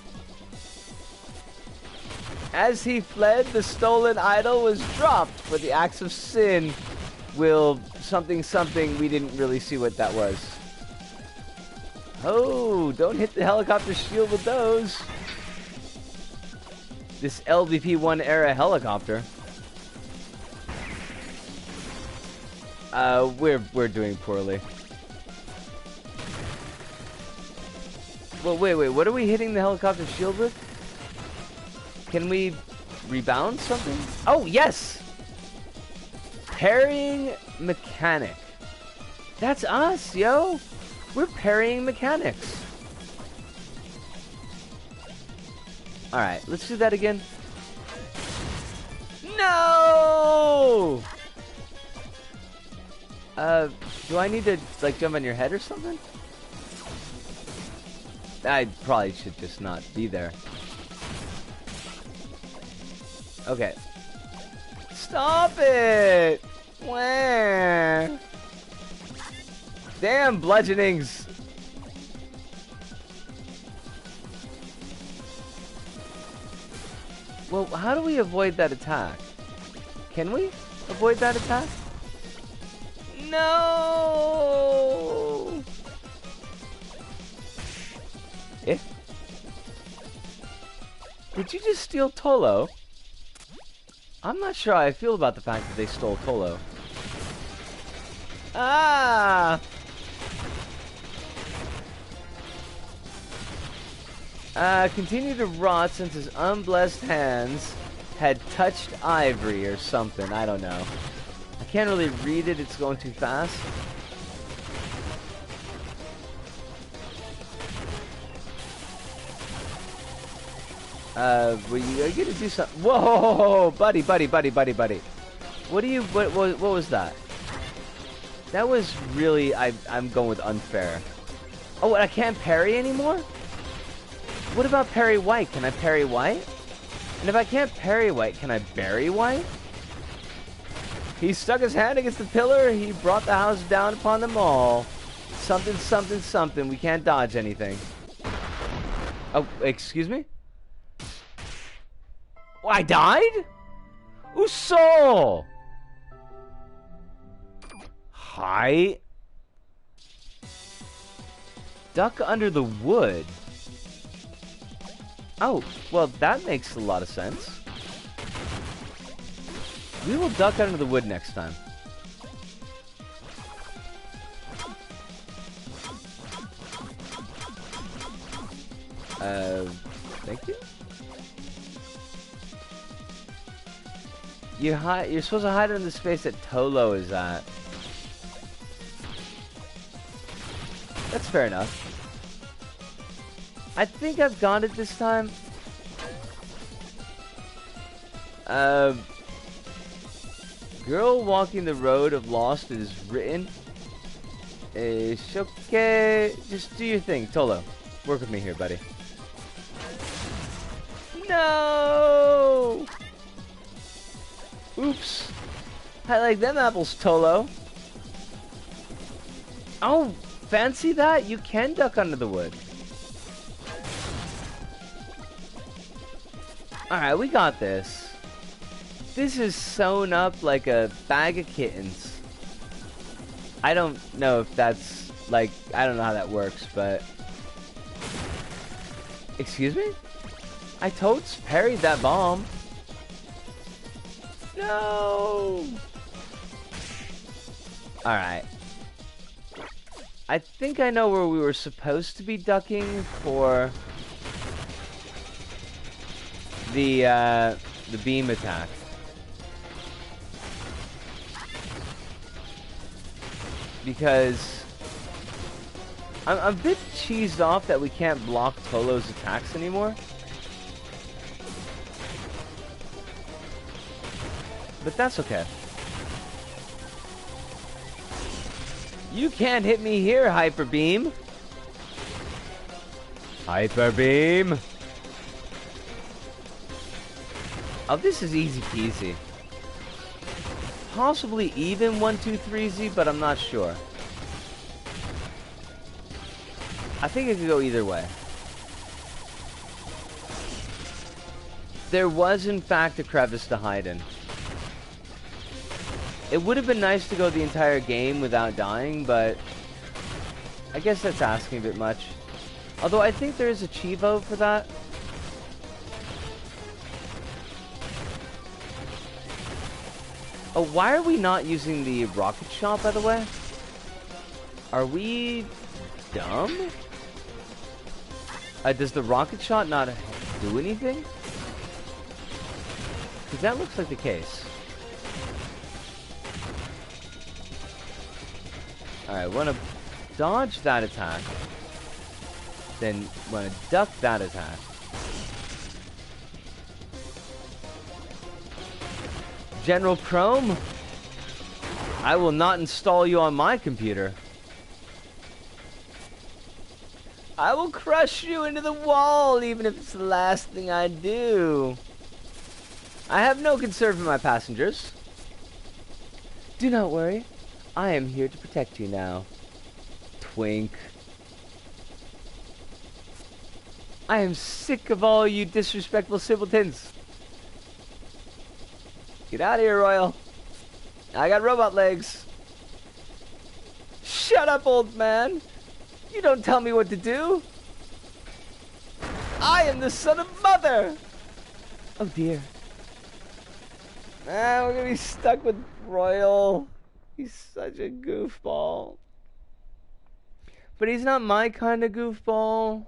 As he fled, the stolen idol was dropped for the acts of sin. Will something something, we didn't really see what that was. Oh, don't hit the helicopter shield with those. This LVP-1 era helicopter. We're doing poorly. Well, wait, what are we hitting the helicopter shield with? Can we rebound something? Oh, yes! Parrying mechanic. That's us, yo! We're parrying mechanics. Alright, let's do that again. No! Do I need to, like, jump on your head or something? I probably should just not be there. Okay. Stop it! Wah. Damn bludgeonings! Well, how do we avoid that attack? Can we avoid that attack? No! Eh? Did you just steal Tolo? I'm not sure how I feel about the fact that they stole Tolo. Ah! Continue to rot since his unblessed hands had touched ivory or something. I don't know. I can't really read it. It's going too fast. Well, you gotta do something. Whoa, buddy. What do you? What was that? That was really. I'm going with unfair. Oh, I can't parry anymore? What about parry white? Can I parry white? And if I can't parry white, can I bury white? He stuck his hand against the pillar. He brought the house down upon them all. Something, something, something. We can't dodge anything. Oh, excuse me? Oh, I died? Uso! Hi. Duck under the wood. Oh, well, that makes a lot of sense. We will duck under the wood next time. Thank you. You're supposed to hide in the space that Tolo is at. That's fair enough. I think I've got it this time. Girl walking the road of lost is written. Okay. Just do your thing, Tolo. Work with me here, buddy. No! Oops. I like them apples, Tolo. Oh, fancy that? You can duck under the wood. Alright, we got this. This is sewn up like a bag of kittens. I don't know if that's, like, I don't know how that works, but... Excuse me? I totes parried that bomb. No! Alright. I think I know where we were supposed to be ducking for... the beam attack. Because I'm a bit cheesed off that we can't block Tolo's attacks anymore. But that's okay. You can't hit me here, Hyper Beam. Hyper Beam. Oh, this is easy peasy. Possibly even 1-2-3Z, but I'm not sure. I think it could go either way. There was, in fact, a crevice to hide in. It would have been nice to go the entire game without dying, but I guess that's asking a bit much. Although I think there is a Chivo for that. Oh, why are we not using the rocket shot, by the way? Are we dumb? Does the rocket shot not do anything? Because that looks like the case. Alright, want to dodge that attack. Then want to duck that attack. General Chrome, I will not install you on my computer. I will crush you into the wall, even if it's the last thing I do. I have no concern for my passengers. Do not worry. I am here to protect you now. Twink. I am sick of all you disrespectful simpletons. Get out of here, Royal. I got robot legs. Shut up, old man. You don't tell me what to do. I am the son of mother. Oh, dear. We're gonna be stuck with Royal. He's such a goofball. But he's not my kind of goofball.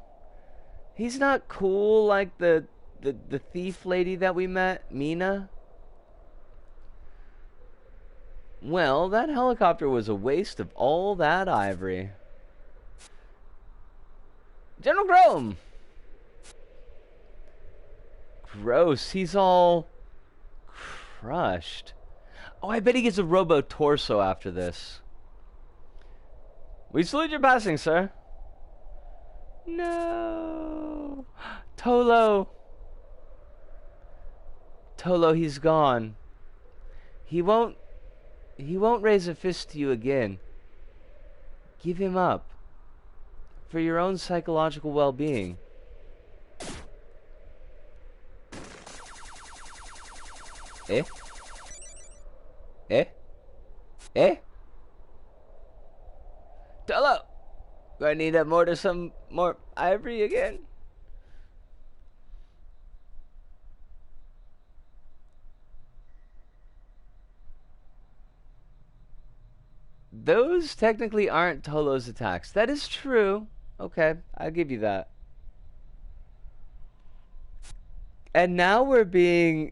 He's not cool like the thief lady that we met, Mina. Well, that helicopter was a waste of all that ivory. General Chrome! Gross, he's all crushed. Oh, I bet he gets a robo-torso after this. We salute your passing, sir. No. Tolo. Tolo, he's gone. He won't raise a fist to you again. Give him up. For your own psychological well-being. Eh? Eh? Eh? Tolo! Do I need some more ivory again? Those technically aren't Tolo's attacks. That is true. Okay, I'll give you that. And now we're being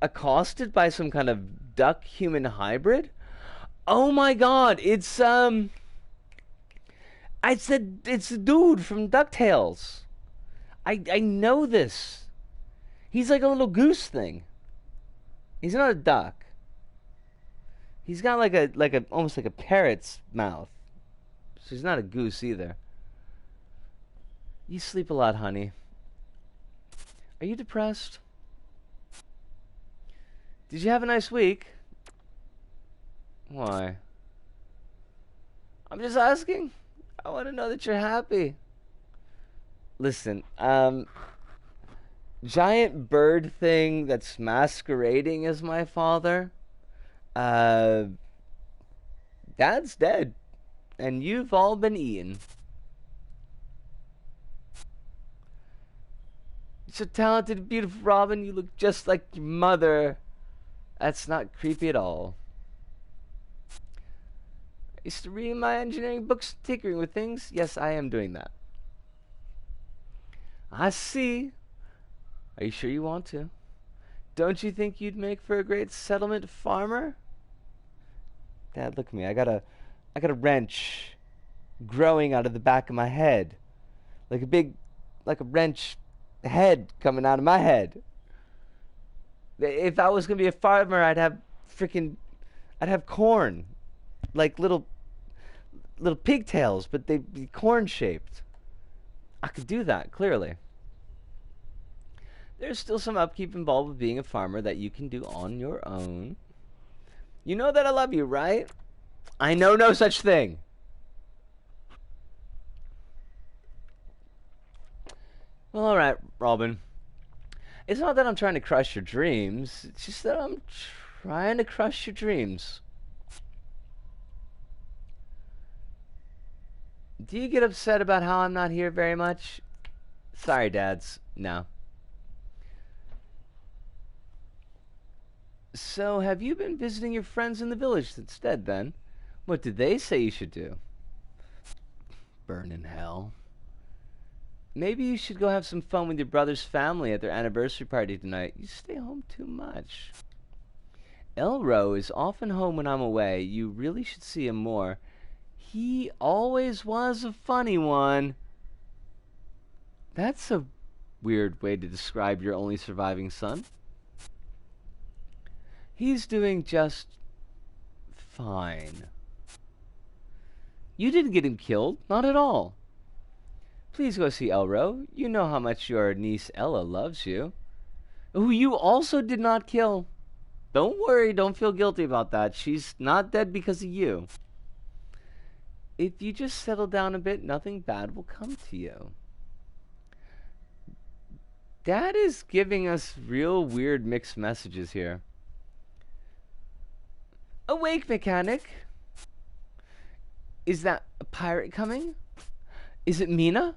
accosted by some kind of duck-human hybrid? Oh my god, it's a dude from DuckTales. I know this. He's like a little goose thing. He's not a duck. He's got like a almost like a parrot's mouth. So he's not a goose either. You sleep a lot, honey. Are you depressed? Did you have a nice week? Why? I'm just asking. I want to know that you're happy. Listen, giant bird thing that's masquerading as my father. Dad's dead. And you've all been eaten. You're so talented, beautiful Robin. You look just like your mother. That's not creepy at all. I used to read my engineering books, tinkering with things. Yes, I am doing that. I see. Are you sure you want to? Don't you think you'd make for a great settlement farmer? Dad, look at me. I got a wrench growing out of the back of my head. Like a wrench head coming out of my head. If I was gonna be a farmer, I'd have corn, like little pigtails, but they'd be corn shaped. I could do that, clearly. There's still some upkeep involved with being a farmer that you can do on your own. You know that I love you, right? I know no such thing. Well, alright, Robin. It's not that I'm trying to crush your dreams. It's just that I'm trying to crush your dreams. Do you get upset about how I'm not here very much? Sorry, dads. No. So, have you been visiting your friends in the village instead, then? What did they say you should do? Burn in hell. Maybe you should go have some fun with your brother's family at their anniversary party tonight. You stay home too much. Elro is often home when I'm away. You really should see him more. He always was a funny one. That's a weird way to describe your only surviving son. He's doing just fine. You didn't get him killed. Not at all. Please go see Elro. You know how much your niece Ella loves you. Who you also did not kill. Don't worry, don't feel guilty about that. She's not dead because of you. If you just settle down a bit, nothing bad will come to you. Dad is giving us real weird mixed messages here. Awake, mechanic. Is that a pirate coming? Is it Mina?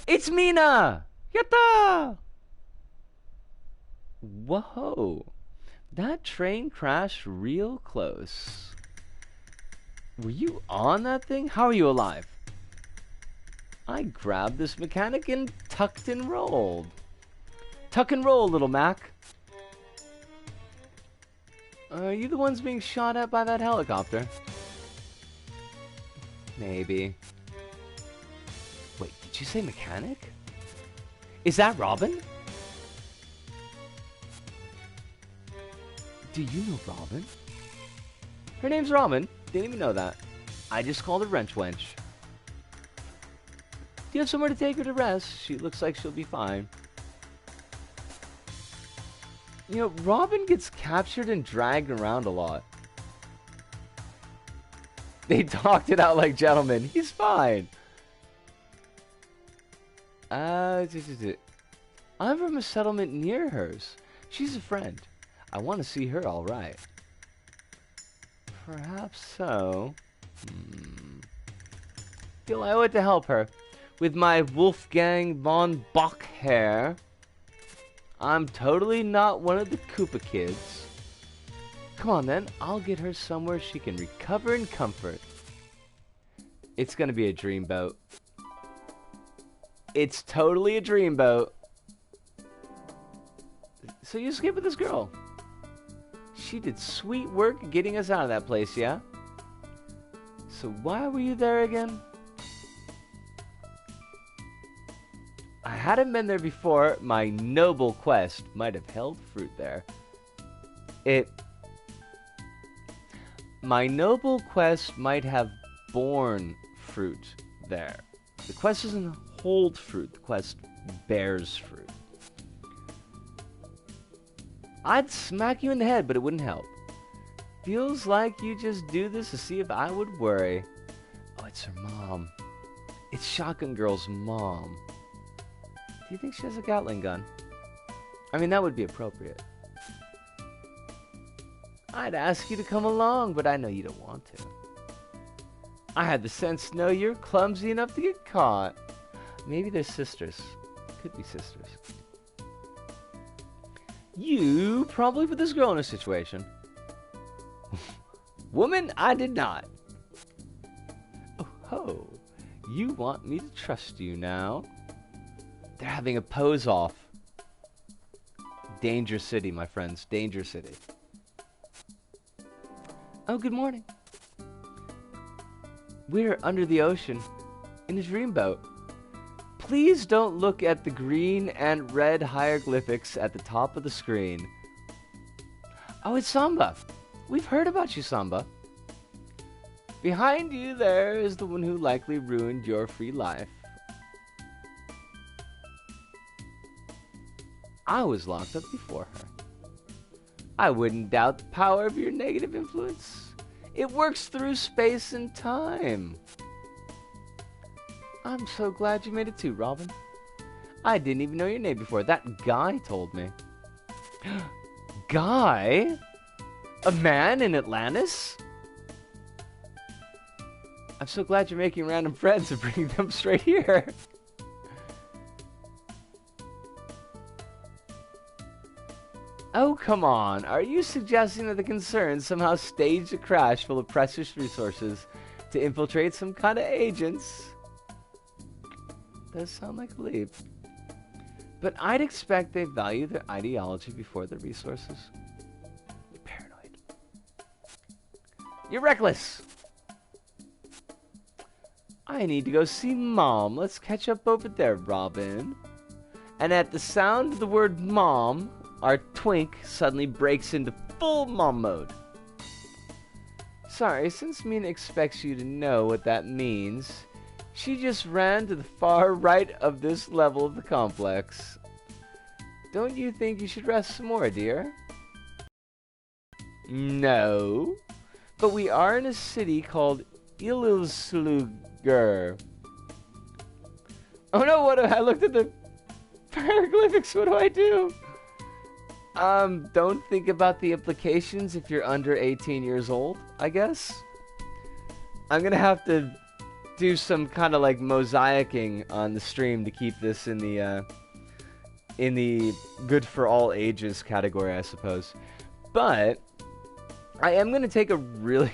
It's Mina! Yatta! Whoa. That train crashed real close. Were you on that thing? How are you alive? I grabbed this mechanic and tucked and rolled. Tuck and roll, little Mac. Are you the ones being shot at by that helicopter? Maybe. Wait, did you say mechanic? Is that Robin? Do you know Robin? Her name's Robin. Didn't even know that. I just called her Wrench Wench. Do you have somewhere to take her to rest? She looks like she'll be fine. You know, Robin gets captured and dragged around a lot. They talked it out like gentlemen. He's fine. I'm from a settlement near hers. She's a friend. I want to see her all right. Perhaps so. Feel I owe it to help her. With my Wolfgang von Bach hair. I'm totally not one of the Koopa kids. Come on then, I'll get her somewhere she can recover in comfort. It's gonna be a dreamboat. It's totally a dreamboat. So you escaped with this girl. She did sweet work getting us out of that place, yeah? So why were you there again? I hadn't been there before. My noble quest might have held fruit there. My noble quest might have borne fruit there. The quest doesn't hold fruit. The quest bears fruit. I'd smack you in the head, but it wouldn't help. Feels like you just do this to see if I would worry. Oh, it's her mom. It's Shotgun Girl's mom. Do you think she has a Gatling gun? I mean, that would be appropriate. I'd ask you to come along, but I know you don't want to. I had the sense to know you're clumsy enough to get caught. Maybe they're sisters. Could be sisters. You probably put this girl in a situation. Woman, I did not. Oh ho. You want me to trust you now? They're having a pose off. Danger City, my friends. Danger City. Oh, good morning. We're under the ocean in a dreamboat. Please don't look at the green and red hieroglyphics at the top of the screen. Oh, it's Samba. We've heard about you, Samba. Behind you there is the one who likely ruined your free life. I was locked up before her. I wouldn't doubt the power of your negative influence. It works through space and time. I'm so glad you made it too, Robin. I didn't even know your name before. That guy told me. Guy? A man in Atlantis? I'm so glad you're making random friends and bringing them straight here. Oh, come on. Are you suggesting that the Concerned somehow staged a crash full of precious resources to infiltrate some kind of agents? Does sound like a leap. But I'd expect they value their ideology before their resources. You're paranoid. You're reckless. I need to go see Mom. Let's catch up over there, Robin. And at the sound of the word Mom, our twink suddenly breaks into full mom mode. Sorry, since Mina expects you to know what that means, she just ran to the far right of this level of the complex. Don't you think you should rest some more, dear? No, but we are in a city called Illuslugger. Oh no, what? I looked at the hieroglyphics, what do I do? Don't think about the implications if you're under 18 years old, I guess. I'm gonna have to do some kind of like mosaicing on the stream to keep this in the good for all ages category, I suppose. But I am gonna take a really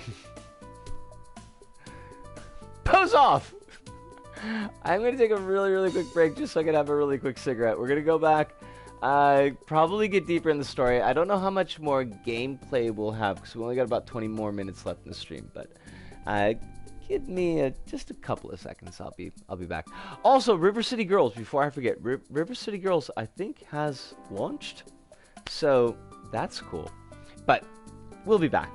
pose off. I'm gonna take a really quick break just so I can have a really quick cigarette. We're gonna go back. Probably get deeper in the story. I don't know how much more gameplay we'll have because we only got about 20 more minutes left in the stream. But give me just a couple of seconds. I'll be back. Also, River City Girls. Before I forget, River City Girls I think has launched, so that's cool. But we'll be back.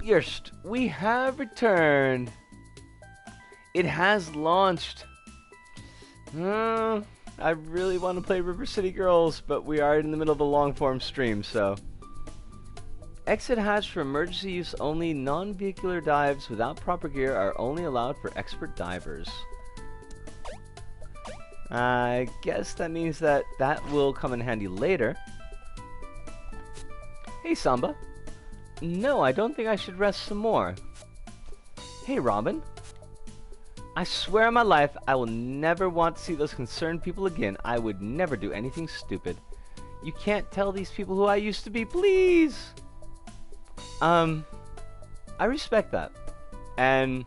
Yerst, we have returned. It has launched. I really want to play River City Girls, but we are in the middle of a long-form stream, so... Exit hatch for emergency use only. Non-vehicular dives without proper gear are only allowed for expert divers. I guess that means that will come in handy later. Hey, Samba. No, I don't think I should rest some more. Hey, Robin. I swear on my life, I will never want to see those concerned people again. I would never do anything stupid. You can't tell these people who I used to be, please! I respect that. And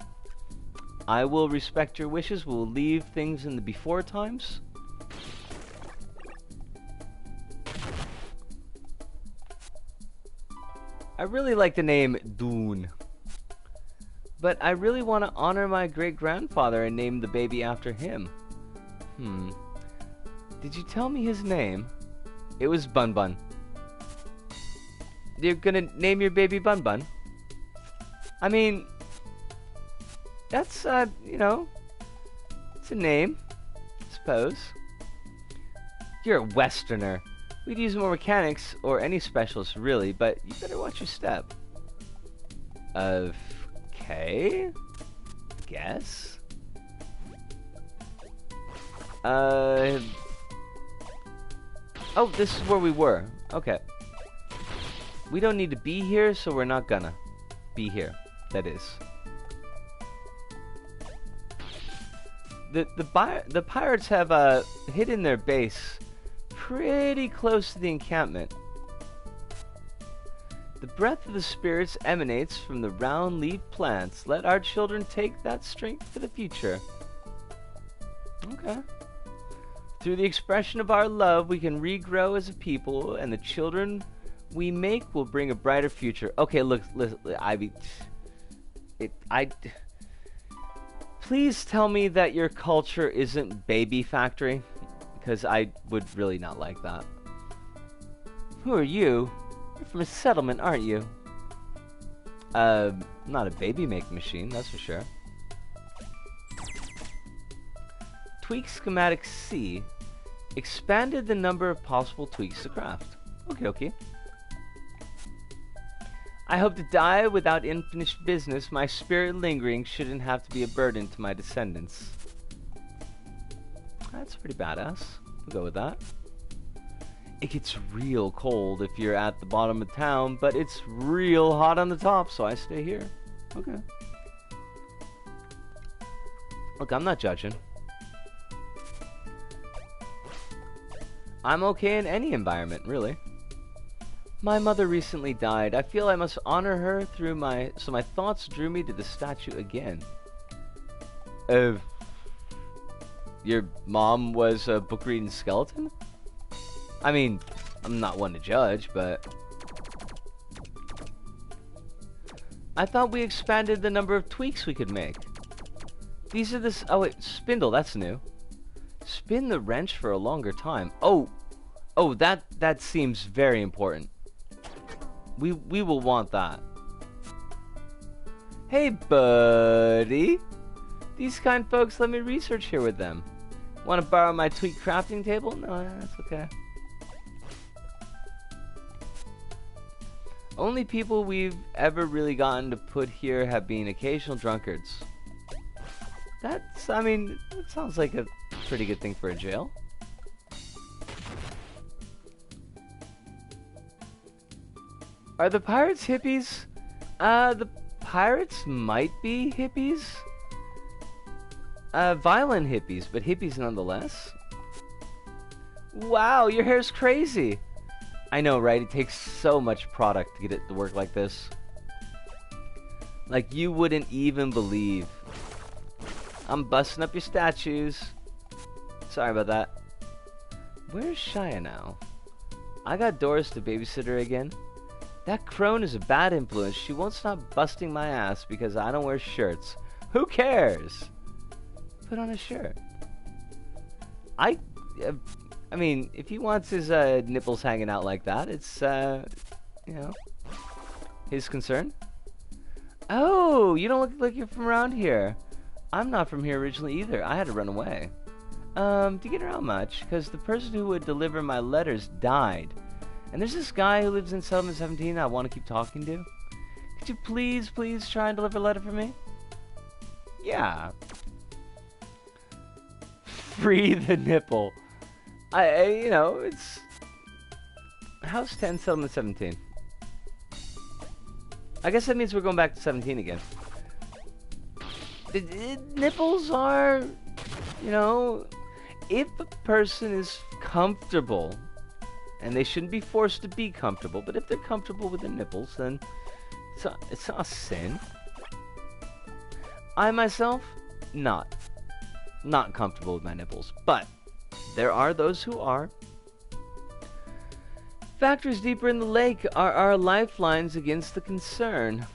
I will respect your wishes. We'll leave things in the before times. I really like the name Dune. But I really want to honor my great-grandfather and name the baby after him. Did you tell me his name? It was Bun Bun. You're gonna name your baby Bun Bun? I mean, that's, you know, it's a name, I suppose. You're a Westerner. We'd use more mechanics, or any specialists, really, but you better watch your step. Okay. Guess. Oh, this is where we were. Okay. We don't need to be here, so we're not gonna be here. That is. The pirates have hidden their base pretty close to the encampment. The breath of the spirits emanates from the round-leaf plants. Let our children take that strength for the future. Okay. Through the expression of our love, we can regrow as a people, and the children we make will bring a brighter future. Okay, look, please tell me that your culture isn't Baby Factory, because I would really not like that. Who are you? You're from a settlement, aren't you? Not a baby making machine, that's for sure. Tweak schematic C. Expanded the number of possible tweaks to craft. Okay, okay. I hope to die without unfinished business. My spirit lingering shouldn't have to be a burden to my descendants. That's pretty badass. We'll go with that. It gets real cold if you're at the bottom of town, but it's real hot on the top, so I stay here. Okay. Look, I'm not judging. I'm okay in any environment, really. My mother recently died. I feel I must honor her through so my thoughts drew me to the statue again. Your mom was a book-reading skeleton? I mean, I'm not one to judge, but... I thought we expanded the number of tweaks we could make. These are oh wait, spindle, that's new. Spin the wrench for a longer time. Oh, that seems very important. We will want that. Hey, buddy. These kind folks let me research here with them. Want to borrow my tweak crafting table? No, that's okay. Only people we've ever really gotten to put here have been occasional drunkards. That's, I mean, it sounds like a pretty good thing for a jail. Are the pirates hippies? The pirates might be hippies. Violent hippies, but hippies nonetheless. Wow, your hair's crazy. I know, right? It takes so much product to get it to work like this. Like, you wouldn't even believe. I'm busting up your statues. Sorry about that. Where's Shia now? I got Doris to babysit her again. That crone is a bad influence. She won't stop busting my ass because I don't wear shirts. Who cares? Put on a shirt. I mean, if he wants his nipples hanging out like that, it's, you know, his concern. Oh, you don't look like you're from around here. I'm not from here originally either. I had to run away. Do you get around much? Because the person who would deliver my letters died. And there's this guy who lives in Settlement 17 I want to keep talking to. Could you please try and deliver a letter for me? Yeah. Free the nipple. You know, it's... House 10, Settlement 17. I guess that means we're going back to 17 again. Nipples are, you know, if a person is comfortable, and they shouldn't be forced to be comfortable, but if they're comfortable with their nipples, then it's not a sin. I myself, not comfortable with my nipples, but there are those who are. Factors deeper in the lake are our lifelines against the concern.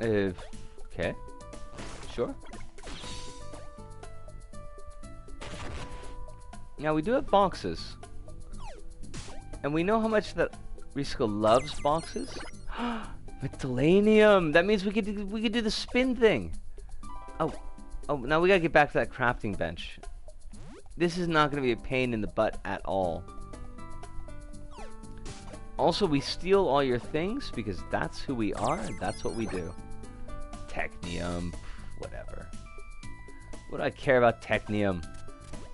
Okay. Sure. Now, we do have boxes. And we know how much that Risco loves boxes. Metallanium! That means we could do the spin thing. Oh, now we gotta get back to that crafting bench. This is not gonna be a pain in the butt at all. Also, we steal all your things because that's who we are and that's what we do. Technium, whatever. What do I care about Technium?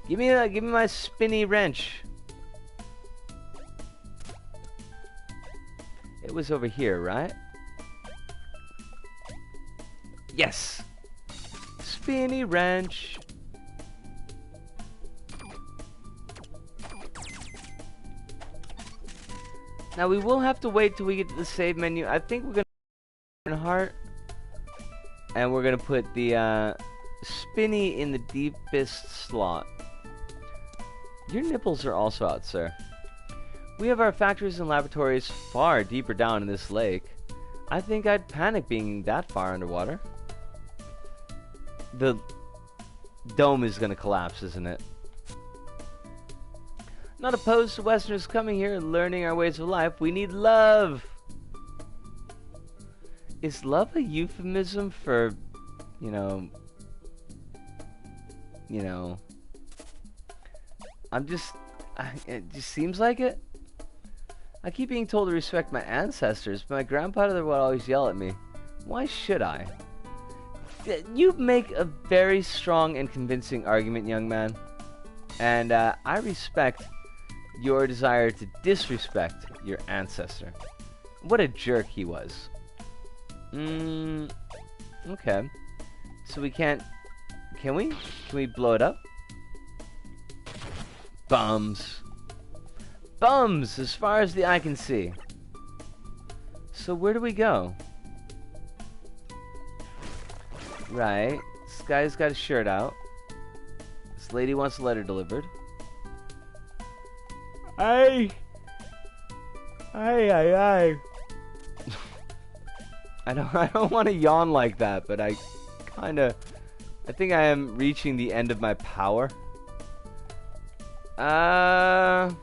Give me my spinny wrench. It was over here, right? Yes. Spinny wrench. Now we will have to wait till we get to the save menu. I think we're gonna heart, and we're gonna put the spinny in the deepest slot. Your nipples are also out, sir. We have our factories and laboratories far deeper down in this lake. I think I'd panic being that far underwater. The dome is gonna collapse, isn't it? Not opposed to Westerners coming here and learning our ways of life. We need love. Is love a euphemism for, you know, it just seems like it. I keep being told to respect my ancestors, but my grandfather would always yell at me. Why should I? You make a very strong and convincing argument, young man. And I respect your desire to disrespect your ancestor. What a jerk he was. Okay. So we can't... Can we? Can we blow it up? Bums. Bums, as far as the eye can see. So where do we go? Right. This guy's got his shirt out. This lady wants a letter delivered. Aye. I don't want to yawn like that, but I think I am reaching the end of my power. Down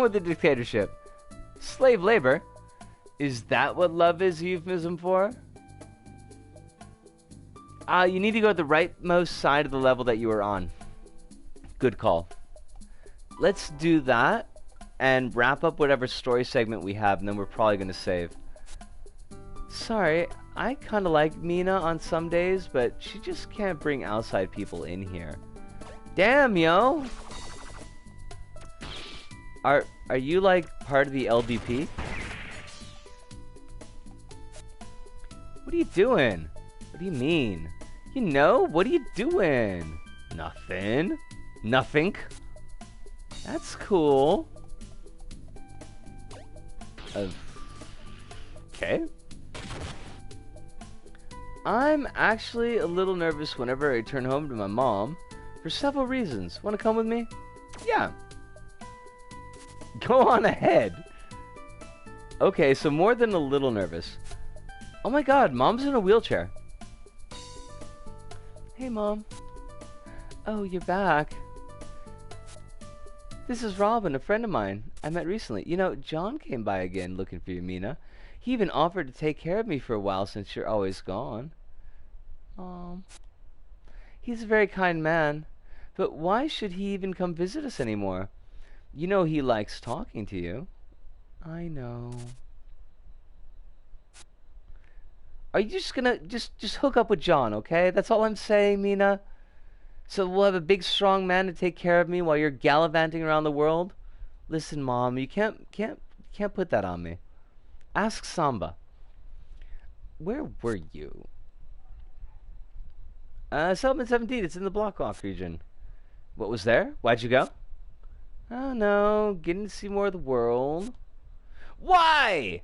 with the dictatorship. Slave labor? Is that what love is a euphemism for? You need to go to the rightmost side of the level that you were on. Good call. Let's do that and wrap up whatever story segment we have, and then we're probably going to save. Sorry, I kind of like Mina on some days, but she just can't bring outside people in here. Damn, yo! Are you like part of the LDP? What are you doing? What do you mean? You know, what are you doing? Nothing. Nothing. That's cool. Okay. I'm actually a little nervous whenever I return home to my mom for several reasons. Want to come with me? Yeah. Go on ahead. Okay, so more than a little nervous. Oh my god, mom's in a wheelchair. Hey, Mom. Oh, you're back. This is Robin, a friend of mine I met recently. You know, John came by again looking for you, Mina. He even offered to take care of me for a while since you're always gone. He's a very kind man, but why should he even come visit us anymore? You know he likes talking to you. I know. Are you just gonna just hook up with John, okay? That's all I'm saying, Mina. So we'll have a big strong man to take care of me while you're gallivanting around the world? Listen, Mom, you can't put that on me. Ask Samba. Where were you? Settlement 17, it's in the Blackhawk region. What was there? Why'd you go? Oh no, getting to see more of the world. Why?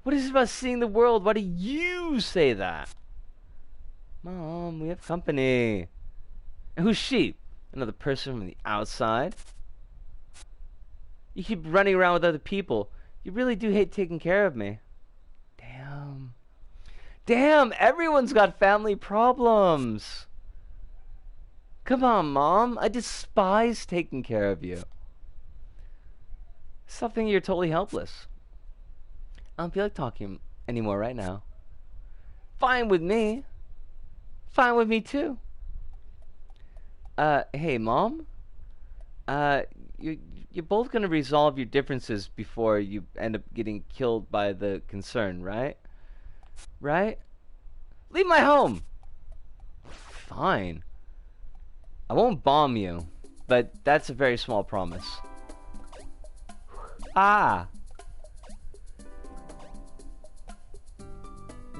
What is it about seeing the world? Why do you say that? Mom, we have company. And who's she? Another person from the outside? You keep running around with other people. You really do hate taking care of me. Damn. Damn, everyone's got family problems. Come on, Mom. I despise taking care of you. Stop thinking you're totally helpless. I don't feel like talking anymore right now. Fine with me. Fine with me, too. Hey, Mom? You're both gonna resolve your differences before you end up getting killed by the concern, right? Right? Leave my home! Fine. I won't bomb you, but that's a very small promise. Ah!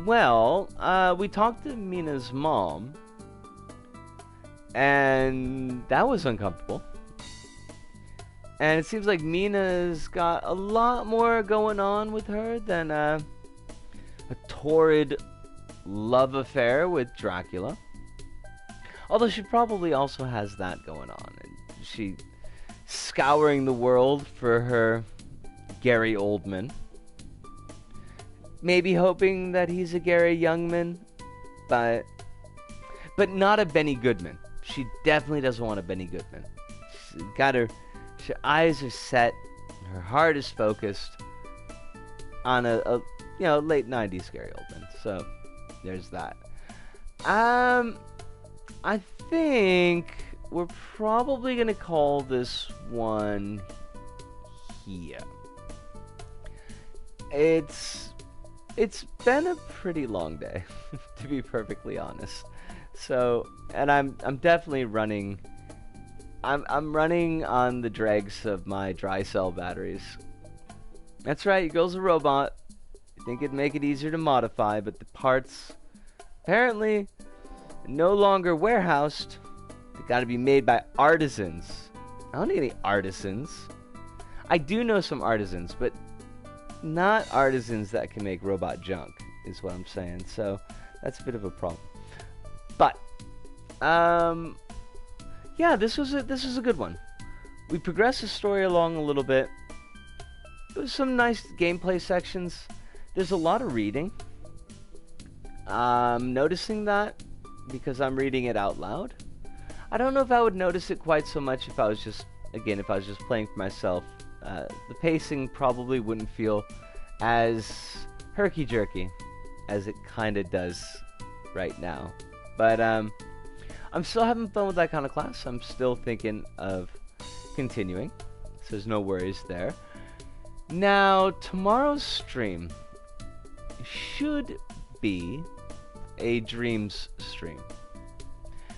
Well, we talked to Mina's mom, and that was uncomfortable. And it seems like Mina's got a lot more going on with her than a torrid love affair with Dracula. Although she probably also has that going on. And she scouring the world for her Gary Oldman. Maybe hoping that he's a Gary Youngman, but not a Benny Goodman. She definitely doesn't want a Benny Goodman. She's got her eyes are set, her heart is focused on a late 90s Gary Oldman. So there's that. I think we're probably gonna call this one here. It's been a pretty long day, to be perfectly honest. So, and I'm definitely running. I'm running on the dregs of my dry cell batteries. That's right, your girl's a robot. You think it'd make it easier to modify, but the parts apparently no longer warehoused. They gotta be made by artisans. I don't need any artisans. I do know some artisans, but not artisans that can make robot junk, is what I'm saying. So that's a bit of a problem. But yeah, this was a good one. We progressed the story along a little bit. There's some nice gameplay sections. There's a lot of reading. I'm noticing that because I'm reading it out loud. I don't know if I would notice it quite so much if I was just playing for myself. The pacing probably wouldn't feel as herky-jerky as it kind of does right now. But I'm still having fun with Iconoclasts. I'm still thinking of continuing, so there's no worries there. Now, tomorrow's stream should be a Dreams stream.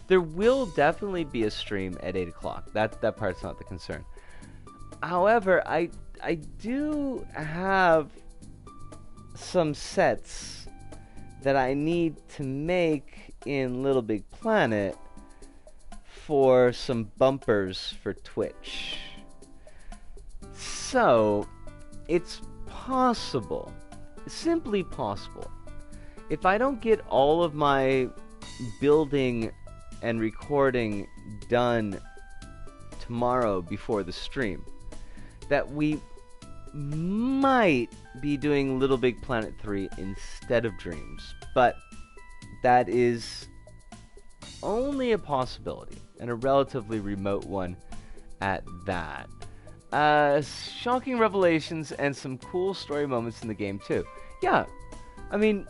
There will definitely be a stream at 8 o'clock. That part's not the concern. However, I do have some sets that I need to make in Little Big Planet for some bumpers for Twitch. So, it's possible, simply possible, if I don't get all of my building and recording done tomorrow before the stream, that we might be doing Little Big Planet 3 instead of Dreams. But that is only a possibility, and a relatively remote one at that. shocking revelations and some cool story moments in the game too. Yeah, I mean,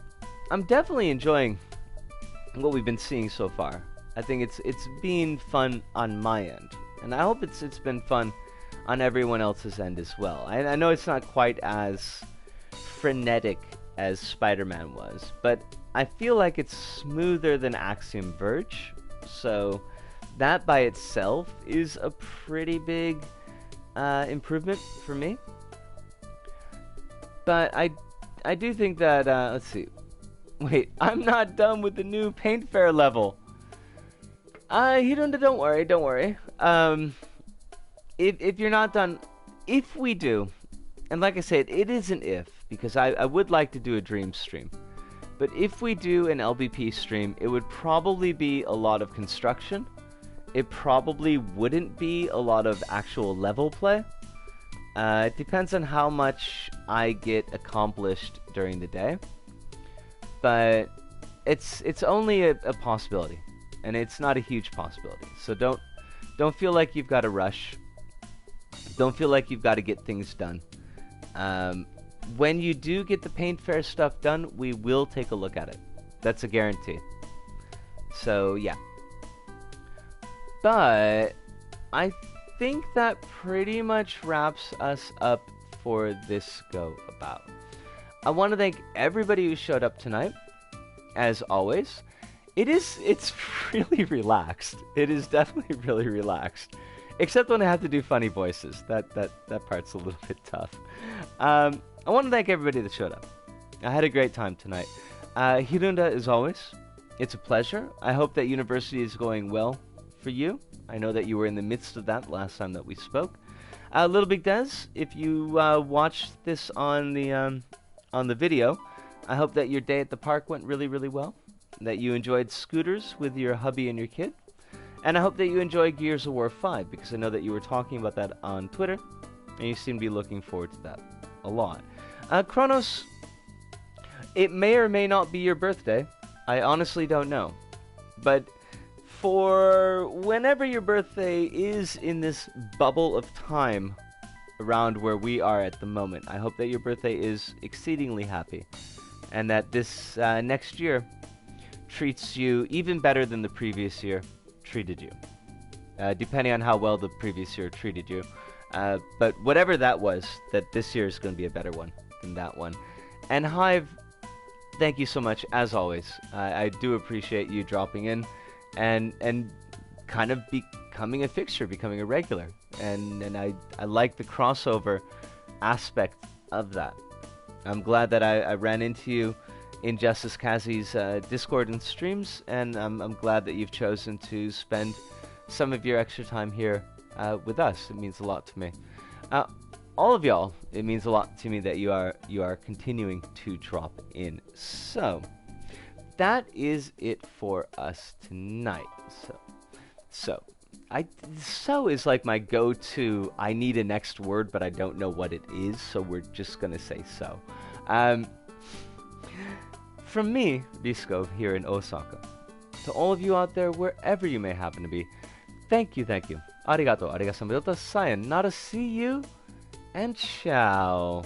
I'm definitely enjoying what we've been seeing so far. I think it's been fun on my end, and I hope it's been fun on everyone else's end as well. I know it's not quite as frenetic as Spider-Man was, but I feel like it's smoother than Axiom Verge, so that by itself is a pretty big improvement for me. But I do think that let's see. Wait, I'm not done with the new Paint Fair level. Hirunda, don't worry. If you're not done, if we do, and like I said, it is an if, because I would like to do a dream stream. But if we do an LBP stream, it would probably be a lot of construction. It probably wouldn't be a lot of actual level play. It depends on how much I get accomplished during the day. But it's only a possibility, and it's not a huge possibility. So don't feel like you've got to rush. Don't feel like you've got to get things done. When you do get the Paint Fair stuff done, we will take a look at it. That's a guarantee. So yeah. But I think that pretty much wraps us up for this go about. I want to thank everybody who showed up tonight. As always, it's really relaxed. It is definitely really relaxed, except when I have to do funny voices. That part's a little bit tough. I want to thank everybody that showed up. I had a great time tonight. Hirunda, as always, it's a pleasure. I hope that university is going well for you. I know that you were in the midst of that last time that we spoke. Little Big Des, if you watched this on the video, I hope that your day at the park went really, really well, that you enjoyed scooters with your hubby and your kid, and I hope that you enjoy Gears of War 5, because I know that you were talking about that on Twitter, and you seem to be looking forward to that a lot. Kronos, it may or may not be your birthday. I honestly don't know. But for whenever your birthday is in this bubble of time around where we are at the moment, I hope that your birthday is exceedingly happy, and that this next year treats you even better than the previous year treated you, depending on how well the previous year treated you. But whatever that was, that this year is going to be a better one than that one. And Hive, thank you so much, as always. I do appreciate you dropping in and kind of becoming a fixture, becoming a regular. And I like the crossover aspect of that. I'm glad that I ran into you in Justice Kazi's Discord and streams, and I'm glad that you've chosen to spend some of your extra time here with us. It means a lot to me. All of y'all, it means a lot to me that you are continuing to drop in. So that is it for us tonight. So is like my go-to. I need a next word, but I don't know what it is, so we're just gonna say so. From me, Risco, here in Osaka, to all of you out there, wherever you may happen to be, thank you. Arigato, sayonara, see you, and ciao.